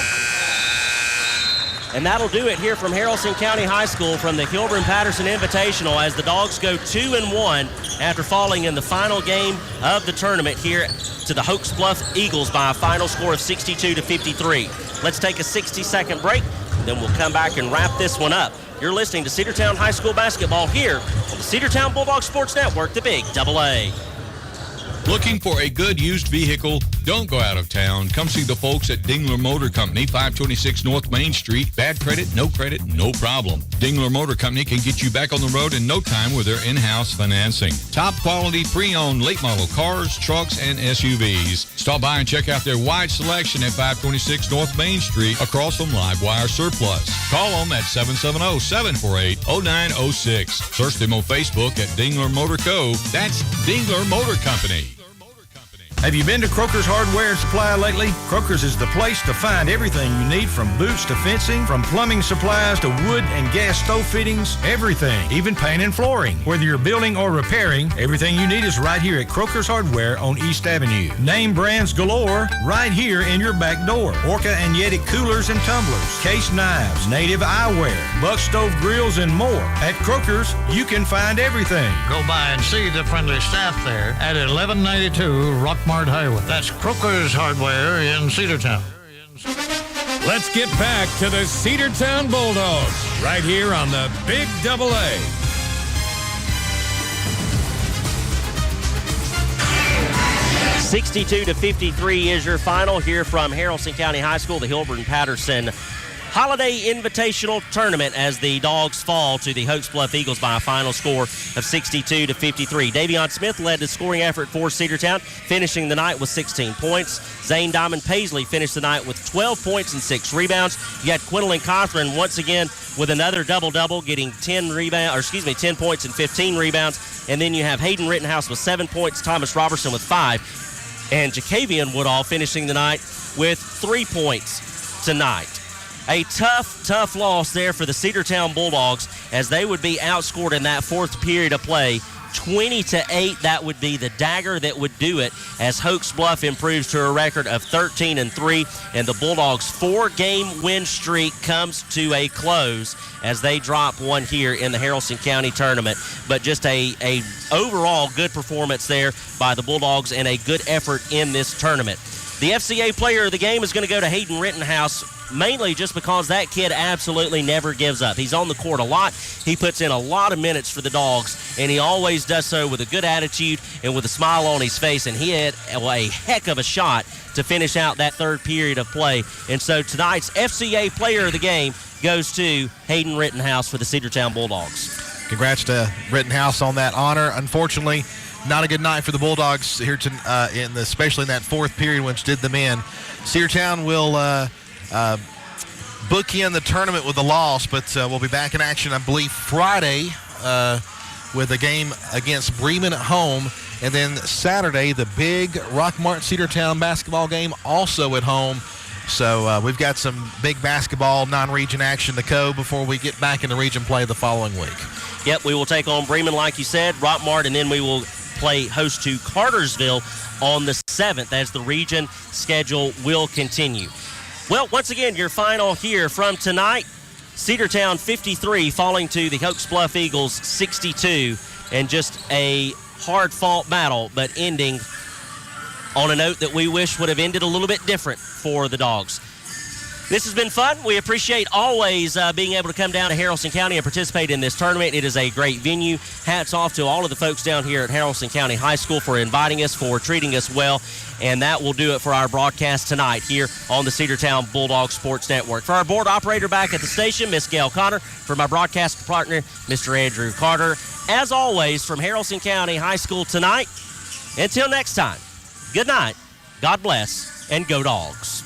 And that'll do it here from Haralson County High School from the Hilburn-Patterson Invitational as the Dogs go 2-1 after falling in the final game of the tournament here to the Hokes Bluff Eagles by a final score of 62-53. Let's take a 60-second break, then we'll come back and wrap this one up. You're listening to Cedartown High School basketball here on the Cedartown Bulldogs Sports Network, the Big AA. Looking for a good used vehicle? Don't go out of town. Come see the folks at Dingler Motor Company, 526 North Main Street. Bad credit, no problem. Dingler Motor Company can get you back on the road in no time with their in-house financing. Top quality pre-owned late model cars, trucks, and SUVs. Stop by and check out their wide selection at 526 North Main Street across from Livewire Surplus. Call them at 770-748-0906. Search them on Facebook at Dingler Motor Co. That's Dingler Motor Company. Have you been to Croker's Hardware and Supply lately? Croker's is the place to find everything you need, from boots to fencing, from plumbing supplies to wood and gas stove fittings, everything, even paint and flooring. Whether you're building or repairing, everything you need is right here at Croker's Hardware on East Avenue. Name brands galore right here in your back door. Orca and Yeti coolers and tumblers, case knives, native eyewear, buck stove grills, and more. At Croker's, you can find everything. Go by and see the friendly staff there at 1192 Rockmart Highway. That's Croker's Hardware in Cedartown. Let's get back to the Cedartown Bulldogs right here on the Big AA. (62-53) is your final here from Haralson County High School, the Hilburn-Patterson Holiday Invitational Tournament, as the Dogs fall to the Hokes Bluff Eagles by a final score of 62-53. Davion Smith led the scoring effort for Cedartown, finishing the night with 16 points. Zane Diamond Paisley finished the night with 12 points and 6 rebounds. You had Quinlan Cothran once again with another double-double, getting 10 points and 15 rebounds. And then you have Hayden Rittenhouse with 7 points, Thomas Robertson with 5, and Jacavian Woodall finishing the night with 3 points tonight. A tough loss there for the Cedartown Bulldogs, as they would be outscored in that fourth period of play 20-8. That would be the dagger that would do it, as Hokes Bluff improves to a record of 13-3, and the Bulldogs' 4-game win streak comes to a close as they drop one here in the Haralson County tournament. But just a overall good performance there by the Bulldogs and a good effort in this tournament. The FCA player of the game is going to go to Hayden Rittenhouse, mainly just because that kid absolutely never gives up. He's on the court a lot. He puts in a lot of minutes for the Dogs, and he always does so with a good attitude and with a smile on his face, and he had a heck of a shot to finish out that third period of play. And so tonight's FCA player of the game goes to Hayden Rittenhouse for the Cedartown Bulldogs. Congrats to Rittenhouse on that honor. Unfortunately, not a good night for the Bulldogs here, especially in that fourth period, which did them in. Cedartown will bookend the tournament with a loss, but we'll be back in action, I believe, Friday with a game against Bremen at home. And then Saturday, the big Rock Mart Cedartown basketball game also at home. So we've got some big basketball non-region action to go before we get back into region play the following week. Yep, we will take on Bremen, like you said, Rock Mart, and then we will play host to Cartersville on the 7th as the region schedule will continue. Well, once again, your final here from tonight, Cedartown 53 falling to the Hokes Bluff Eagles 62, and just a hard-fought battle, but ending on a note that we wish would have ended a little bit different for the Dogs. This has been fun. We appreciate always being able to come down to Haralson County and participate in this tournament. It is a great venue. Hats off to all of the folks down here at Haralson County High School for inviting us, for treating us well. And that will do it for our broadcast tonight here on the Cedartown Bulldogs Sports Network. For our board operator back at the station, Miss Gail Connor. For my broadcast partner, Mr. Andrew Carter. As always, from Haralson County High School tonight, until next time, good night, God bless, and go Dogs.